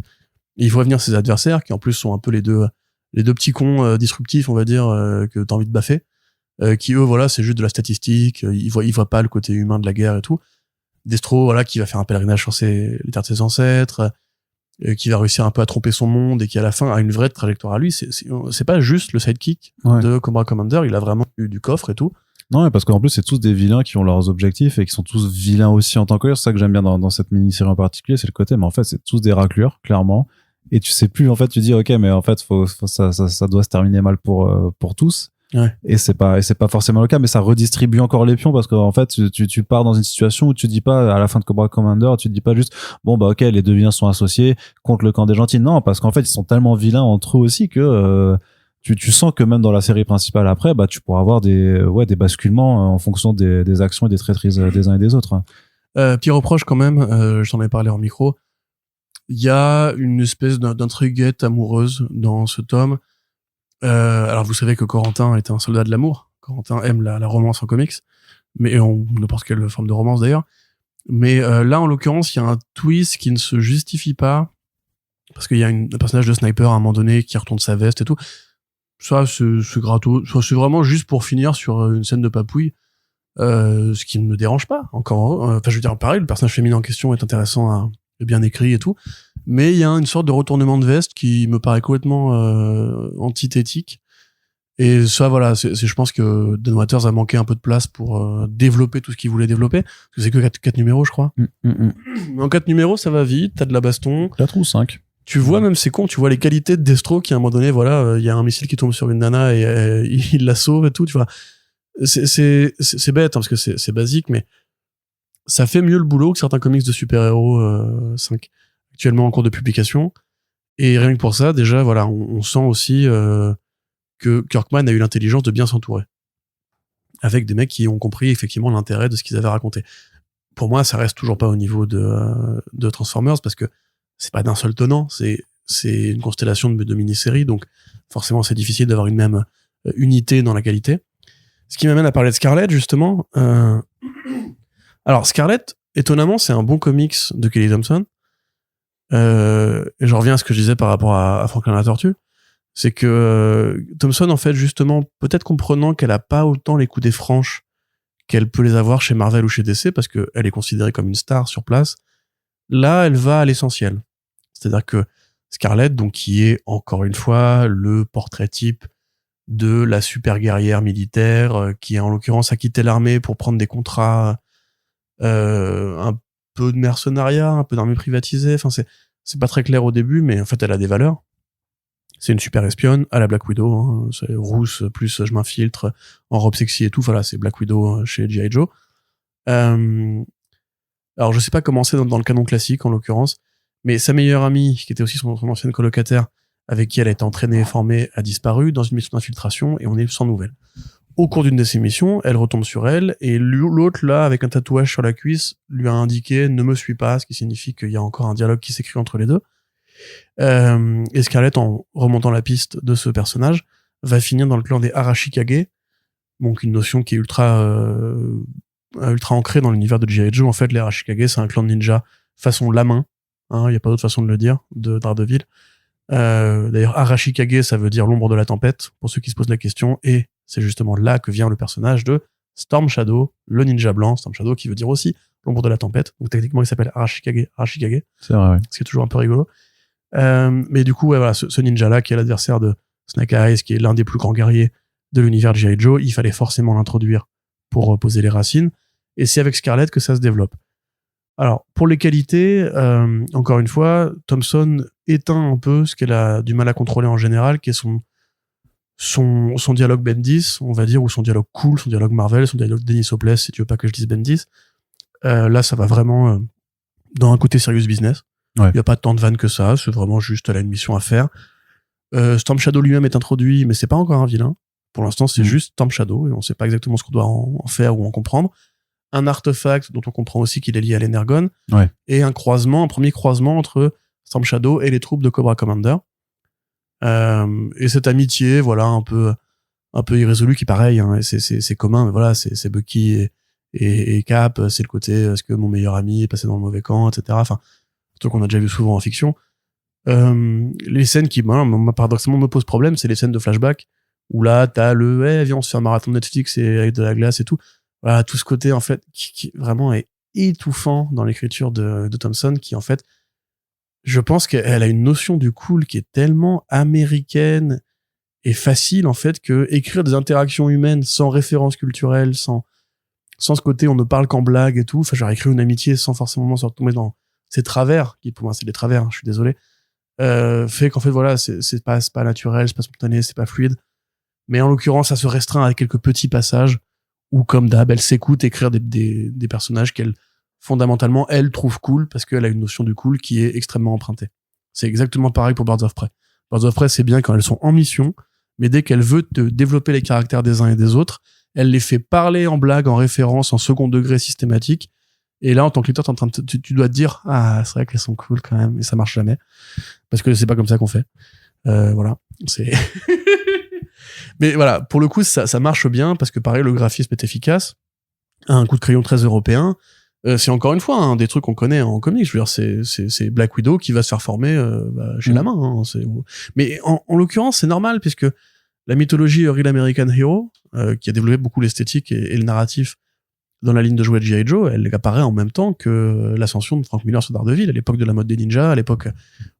Et il voit venir ses adversaires, qui en plus sont un peu les deux petits cons disruptifs, on va dire, que t'as envie de baffer, qui eux, voilà, c'est juste de la statistique, ils voient pas le côté humain de la guerre et tout. Destro, voilà, qui va faire un pèlerinage sur les terres de ses ancêtres, qui va réussir un peu à tromper son monde et qui à la fin a une vraie trajectoire à lui. C'est pas juste le sidekick de Cobra Commander, il a vraiment eu du coffre et tout. Non, parce qu'en plus c'est tous des vilains qui ont leurs objectifs et qui sont tous vilains aussi en tant que. C'est ça que j'aime bien dans cette mini-série en particulier, c'est le côté, mais en fait c'est tous des raclures, clairement. Et tu sais plus, en fait tu dis ok, mais en fait ça doit se terminer mal pour tous. Ouais. Et c'est pas forcément le cas, mais ça redistribue encore les pions parce qu'en fait tu pars dans une situation où tu dis pas à la fin de Cobra Commander, tu te dis pas juste bon bah ok, les deux vilains sont associés contre le camp des gentils. Non, parce qu'en fait ils sont tellement vilains entre eux aussi que tu sens que même dans la série principale après, bah tu pourras avoir des basculements en fonction des actions et des traîtrises des uns et des autres. Petit reproche quand même, je t'en ai parlé en micro, il y a une espèce d'intriguette amoureuse dans ce tome. Alors vous savez que Corentin était un soldat de l'amour. Corentin aime la romance en comics, mais n'importe quelle forme de romance d'ailleurs. Mais là, en l'occurrence, il y a un twist qui ne se justifie pas parce qu'il y a un personnage de sniper à un moment donné qui retourne sa veste et tout. Ça, c'est gratos. C'est vraiment juste pour finir sur une scène de papouille, ce qui ne me dérange pas. Encore, enfin, je veux dire, pareil, le personnage féminin en question est intéressant, bien écrit et tout. Mais il y a une sorte de retournement de veste qui me paraît complètement antithétique. Et ça, voilà, je pense que Dan Watters a manqué un peu de place pour développer tout ce qu'il voulait développer. Parce que c'est que 4 numéros, je crois. Mais en 4 numéros, ça va vite, t'as de la baston. 4 ou 5. Tu vois, même c'est con, tu vois les qualités de Destro qui, à un moment donné, voilà, il y a un missile qui tombe sur une nana et il la sauve et tout, tu vois. C'est bête, hein, parce que c'est basique, mais ça fait mieux le boulot que certains comics de super-héros 5 actuellement en cours de publication. Et rien que pour ça, déjà, voilà, on sent aussi que Kirkman a eu l'intelligence de bien s'entourer. Avec des mecs qui ont compris effectivement l'intérêt de ce qu'ils avaient raconté. Pour moi, ça reste toujours pas au niveau de Transformers, parce que c'est pas d'un seul tenant, c'est une constellation de mini-séries, donc forcément c'est difficile d'avoir une même unité dans la qualité. Ce qui m'amène à parler de Scarlet, justement. Alors, Scarlet, étonnamment, c'est un bon comics de Kelly Thompson. Et je reviens à ce que je disais par rapport à Franklin la Tortue. C'est que Thompson, en fait, justement, peut-être comprenant qu'elle a pas autant les coudées franches qu'elle peut les avoir chez Marvel ou chez DC, parce qu'elle est considérée comme une star sur place, là, elle va à l'essentiel. C'est-à-dire que Scarlet, donc, qui est, encore une fois, le portrait type de la super guerrière militaire, qui, en l'occurrence, a quitté l'armée pour prendre des contrats un peu de mercenariat, un peu d'armée privatisée, enfin, c'est pas très clair au début, mais en fait, elle a des valeurs. C'est une super espionne à la Black Widow, hein. C'est rousse plus je m'infiltre en robe sexy et tout. Voilà, c'est Black Widow chez G.I. Joe. Alors je sais pas comment c'est dans le canon classique en l'occurrence, mais sa meilleure amie, qui était aussi son ancienne colocataire, avec qui elle a été entraînée et formée, a disparu dans une mission d'infiltration et on est sans nouvelles. Au cours d'une de ces missions, elle retombe sur elle et l'autre là, avec un tatouage sur la cuisse, lui a indiqué ne me suis pas, ce qui signifie qu'il y a encore un dialogue qui s'écrit entre les deux. Et Scarlett, en remontant la piste de ce personnage, va finir dans le clan des Arashikage, donc une notion qui est ultra ancrée dans l'univers de G.I. Joe. En fait, les Arashikage, c'est un clan de ninja façon la main, hein, y a pas d'autre façon de le dire, de Daredevil. D'ailleurs, Arashikage, ça veut dire l'ombre de la tempête, pour ceux qui se posent la question, et c'est justement là que vient le personnage de Storm Shadow, le ninja blanc, Storm Shadow, qui veut dire aussi l'ombre de la tempête. Donc techniquement, il s'appelle Arashikage. C'est vrai, oui. Ce qui est toujours un peu rigolo. Mais du coup, ouais, voilà, ce ninja-là, qui est l'adversaire de Snake Eyes, qui est l'un des plus grands guerriers de l'univers de G.I. Joe, il fallait forcément l'introduire pour poser les racines. Et c'est avec Scarlett que ça se développe. Alors, pour les qualités, encore une fois, Thompson éteint un peu ce qu'elle a du mal à contrôler en général, qui est son dialogue Bendis, on va dire, ou son dialogue cool, son dialogue Marvel, son dialogue Dennis Hopeless, si tu veux pas que je dise Bendis. Là, ça va vraiment dans un côté serious business. Ouais. Il n'y a pas tant de vannes que ça, c'est vraiment juste, elle a une mission à faire. Storm Shadow lui-même est introduit, mais c'est pas encore un vilain. Pour l'instant, c'est juste Storm Shadow, et on sait pas exactement ce qu'on doit en faire ou en comprendre. Un artefact dont on comprend aussi qu'il est lié à l'Energon, ouais. Et un premier croisement entre Storm Shadow et les troupes de Cobra Commander. Et cette amitié, voilà, un peu irrésolue, qui pareil, hein, c'est commun, mais voilà, c'est Bucky et Cap, c'est le côté, est-ce que mon meilleur ami est passé dans le mauvais camp, etc. Enfin, truc qu'on a déjà vu souvent en fiction. Les scènes qui, paradoxalement, me posent problème, c'est les scènes de flashback, où là, t'as viens, on se fait un marathon de Netflix et avec de la glace et tout. Voilà, tout ce côté, en fait, qui vraiment est étouffant dans l'écriture de Thompson, qui, en fait, je pense qu'elle a une notion du cool qui est tellement américaine et facile, en fait, que écrire des interactions humaines sans référence culturelle, sans ce côté on ne parle qu'en blague et tout, enfin, genre écrire une amitié sans forcément se retomber dans ces travers, qui pour moi c'est des travers, hein, je suis désolé, fait qu'en fait voilà, c'est pas naturel, c'est pas spontané, c'est pas fluide, mais en l'occurrence ça se restreint à quelques petits passages où, comme d'hab, elle s'écoute écrire des personnages qu'elle fondamentalement elle trouve cool, parce qu'elle a une notion du cool qui est extrêmement empruntée. C'est exactement pareil pour Birds of Prey. Birds of Prey, c'est bien quand elles sont en mission, mais dès qu'elle veut te développer les caractères des uns et des autres, elle les fait parler en blague, en référence, en second degré systématique. Et là, en tant que lecteur, tu dois te dire, ah, c'est vrai qu'elles sont cool quand même, et ça marche jamais. Parce que c'est pas comme ça qu'on fait. Voilà. C'est, mais voilà. Pour le coup, ça marche bien, parce que pareil, le graphisme est efficace. Un coup de crayon très européen. C'est encore une fois, des trucs qu'on connaît en comics. Je veux dire, c'est Black Widow qui va se faire former, chez la main, hein. Mais en l'occurrence, c'est normal, puisque la mythologie Real American Hero, qui a développé beaucoup l'esthétique et le narratif dans la ligne de jouets de G.I. Joe, elle apparaît en même temps que l'ascension de Frank Miller sur Daredevil, à l'époque de la mode des ninjas, à l'époque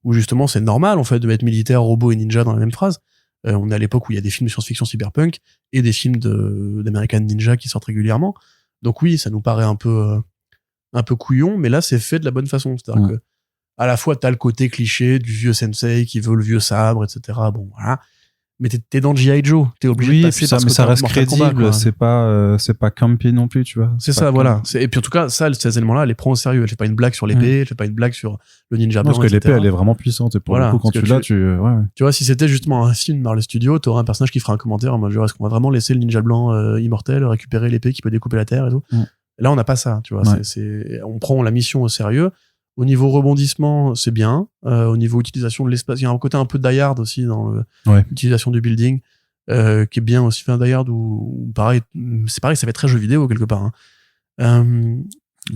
où justement c'est normal en fait de mettre militaire, robot et ninja dans la même phrase. On est à l'époque où il y a des films de science-fiction cyberpunk et des films d'American Ninja qui sortent régulièrement. Donc oui, ça nous paraît un peu couillon, mais là c'est fait de la bonne façon. C'est-à-dire que à la fois t'as le côté cliché du vieux sensei qui veut le vieux sabre, etc. Bon voilà. mais t'es dans G.I. Joe, t'es obligé Oui, de passer ça, par mais ça reste Mortal crédible, Kombat, quoi. c'est pas campy non plus, tu vois. C'est pas ça, comme- voilà. Et puis en tout cas, ça, ces éléments-là, elle les prend au sérieux. Elle fait pas une blague sur l'épée, elle fait pas une blague sur le ninja Non, blanc, parce que etc. l'épée, elle est vraiment puissante, et pour Voilà, le coup, quand parce tu que l'as, ouais. Tu vois, si c'était justement un film Marvel Studios, t'aurais un personnage qui fera un commentaire en mode genre, est-ce qu'on va vraiment laisser le ninja blanc immortel récupérer l'épée qui peut découper la terre et tout. Là, on n'a pas ça, tu vois. Ouais. On prend la mission au sérieux. Au niveau rebondissement, c'est bien. Au niveau utilisation de l'espace, il y a un côté un peu Die Hard aussi dans l'utilisation du building, qui est bien aussi. Enfin, Die Hard où pareil, c'est pareil, ça fait très jeu vidéo quelque part. Hein.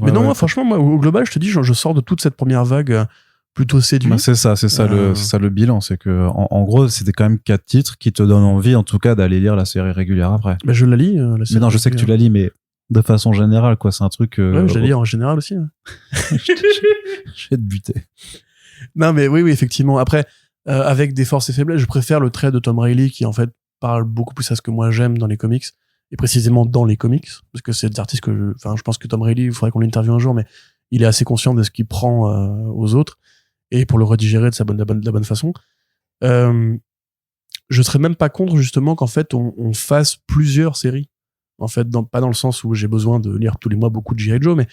Mais non, moi, franchement, moi, au global, je te dis, je sors de toute cette première vague plutôt séduit. Bah, c'est ça le bilan, c'est que en gros, c'était quand même 4 titres qui te donnent envie, en tout cas, d'aller lire la série régulière après. Mais je la lis. La série mais non, je sais que tu la lis, mais de façon générale, quoi. C'est un truc. Ouais, je la lis en général aussi. Hein. Je vais te buter. Non, mais oui, effectivement. Après, avec des forces et faiblesses, je préfère le trait de Tom Reilly qui, en fait, parle beaucoup plus à ce que moi j'aime dans les comics, et précisément dans les comics, parce que c'est des artistes que je pense que Tom Reilly, il faudrait qu'on l'interviewe un jour, mais il est assez conscient de ce qu'il prend aux autres, et pour le redigérer de la bonne façon. Je serais même pas contre, justement, qu'en fait, on fasse plusieurs séries. En fait, pas dans le sens où j'ai besoin de lire tous les mois beaucoup de G.I. Joe, mais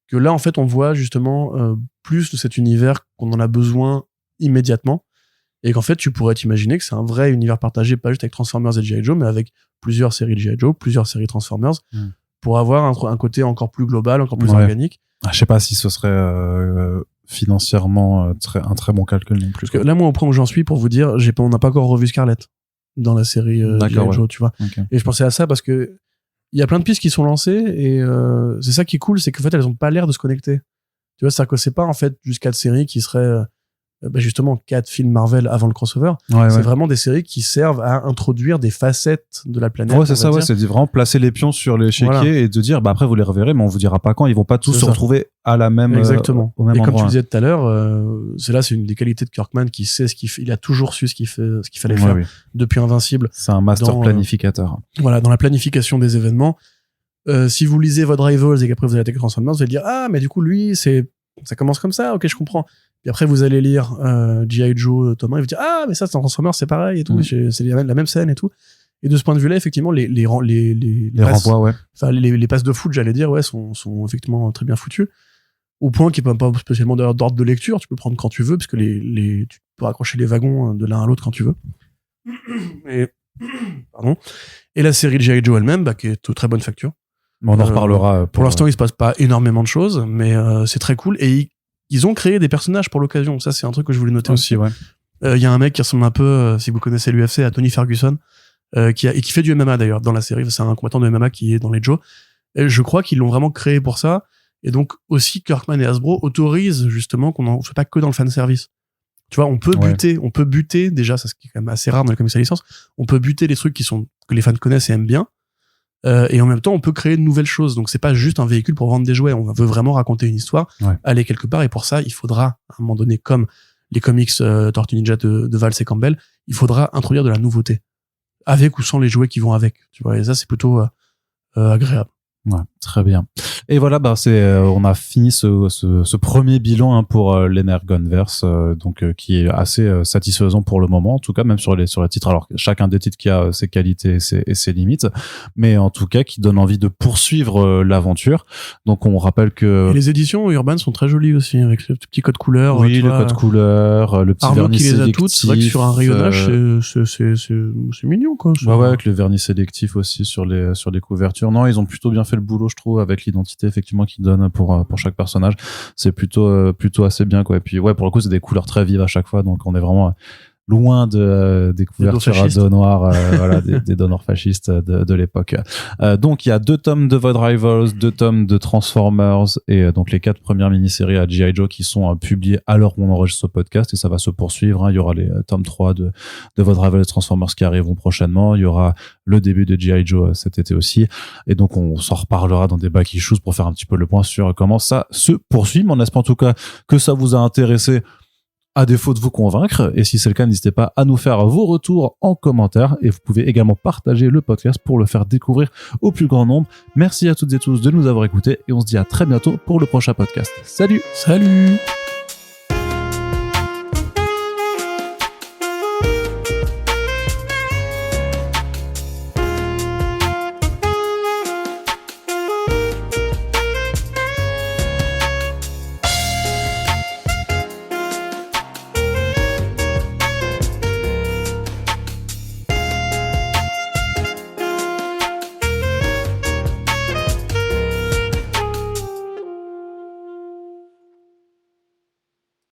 que là, en fait, on voit justement plus de cet univers qu'on en a besoin immédiatement, et qu'en fait, tu pourrais t'imaginer que c'est un vrai univers partagé, pas juste avec Transformers et G.I. Joe, mais avec plusieurs séries de G.I. Joe, plusieurs séries Transformers, pour avoir un côté encore plus global, encore plus organique. Je sais pas si ce serait financièrement un très bon calcul non plus. Parce que là, moi, au point où j'en suis, pour vous dire, on n'a pas encore revu Scarlett dans la série G.I. Joe, tu vois. Okay. Et je pensais à ça parce que il y a plein de pistes qui sont lancées, et c'est ça qui est cool, c'est qu'en fait, elles ont pas l'air de se connecter. Tu vois, c'est-à-dire que c'est pas, en fait, juste 4 séries qui seraient justement 4 films Marvel avant le crossover. C'est vraiment des séries qui servent à introduire des facettes de la planète. Ouais, c'est ça, c'est vraiment placer les pions sur l'échiquier et de dire, bah après vous les reverrez, mais on vous dira pas quand. Ils vont pas tous se retrouver à la même. Exactement. Au même et endroit. comme tu disais tout à l'heure, c'est une des qualités de Kirkman qui sait ce qu'il fait. Il a toujours su ce qu'il fallait faire depuis Invincible. C'est un master planificateur. Voilà, dans la planification des événements. Si vous lisez votre Rivals et qu'après vous allez attaquer Transformers, vous allez dire, ah, mais du coup, lui, ça commence comme ça, ok, je comprends. Puis après, vous allez lire G.I. Joe Thomas, et vous dire, ah, mais ça, c'est en Transformers, c'est pareil et tout, c'est la même scène et tout. Et de ce point de vue-là, effectivement, les passes, renvois, enfin, les passes de foot, j'allais dire, sont effectivement très bien foutus. Au point qu'ils ne peuvent pas spécialement d'ordre de lecture, tu peux prendre quand tu veux, parce que tu peux raccrocher les wagons de l'un à l'autre quand tu veux. Et la série de G.I. Joe elle-même, qui est de très bonne facture. On en reparlera. Pour l'instant, il se passe pas énormément de choses, mais c'est très cool. Et ils ont créé des personnages pour l'occasion. Ça, c'est un truc que je voulais noter aussi. Il y a un mec qui ressemble un peu, si vous connaissez l'UFC, à Tony Ferguson, qui fait du MMA d'ailleurs dans la série. C'est un combattant de MMA qui est dans les Joe. Et je crois qu'ils l'ont vraiment créé pour ça. Et donc aussi, Kirkman et Hasbro autorisent justement qu'on en fait pas que dans le fanservice. Tu vois, on peut buter déjà, ça, ce qui est quand même assez rare dans les comics à licence. On peut buter les trucs que les fans connaissent et aiment bien. Et en même temps, on peut créer de nouvelles choses. Donc, c'est pas juste un véhicule pour vendre des jouets. On veut vraiment raconter une histoire, aller quelque part. Et pour ça, il faudra, à un moment donné, comme les comics Tortue Ninja de Vals et Campbell, il faudra introduire de la nouveauté. Avec ou sans les jouets qui vont avec. Tu vois, et ça, c'est plutôt agréable. Ouais, très bien. Et voilà, on a fini ce premier bilan pour l'Energonverse, qui est assez satisfaisant pour le moment, en tout cas, même sur les titres. Alors, chacun des titres qui a ses qualités et ses limites, mais en tout cas, qui donne envie de poursuivre l'aventure. Donc, on rappelle que... Et les éditions Urban sont très jolies aussi, avec ce petit code couleur. Oui, le code couleur, le petit vernis sélectif. Arnaud qui les a toutes, c'est vrai que sur un rayonnage, c'est mignon, quoi. Ouais, avec le vernis sélectif aussi sur les couvertures. Non, ils ont plutôt bien fait le boulot, je trouve, avec l'identité effectivement qu'ils donnent pour chaque personnage. C'est plutôt assez bien, quoi. Et puis pour le coup, c'est des couleurs très vives à chaque fois, donc on est vraiment loin des couvertures à dos noir, des dos noirs fascistes de l'époque. Donc il y a 2 tomes de Void Rivals, 2 tomes de Transformers, et donc les 4 premières mini-séries à G.I. Joe qui sont publiées à l'heure où on enregistre ce podcast, et ça va se poursuivre. Il y aura les tomes 3 de Void Rivals et Transformers qui arriveront prochainement. Il y aura le début de G.I. Joe cet été aussi, et donc on s'en reparlera dans des back issues pour faire un petit peu le point sur comment ça se poursuit. Mais on espère en tout cas que ça vous a intéressé, à défaut de vous convaincre. Et si c'est le cas, n'hésitez pas à nous faire vos retours en commentaire, et vous pouvez également partager le podcast pour le faire découvrir au plus grand nombre. Merci à toutes et tous de nous avoir écoutés, et on se dit à très bientôt pour le prochain podcast. Salut!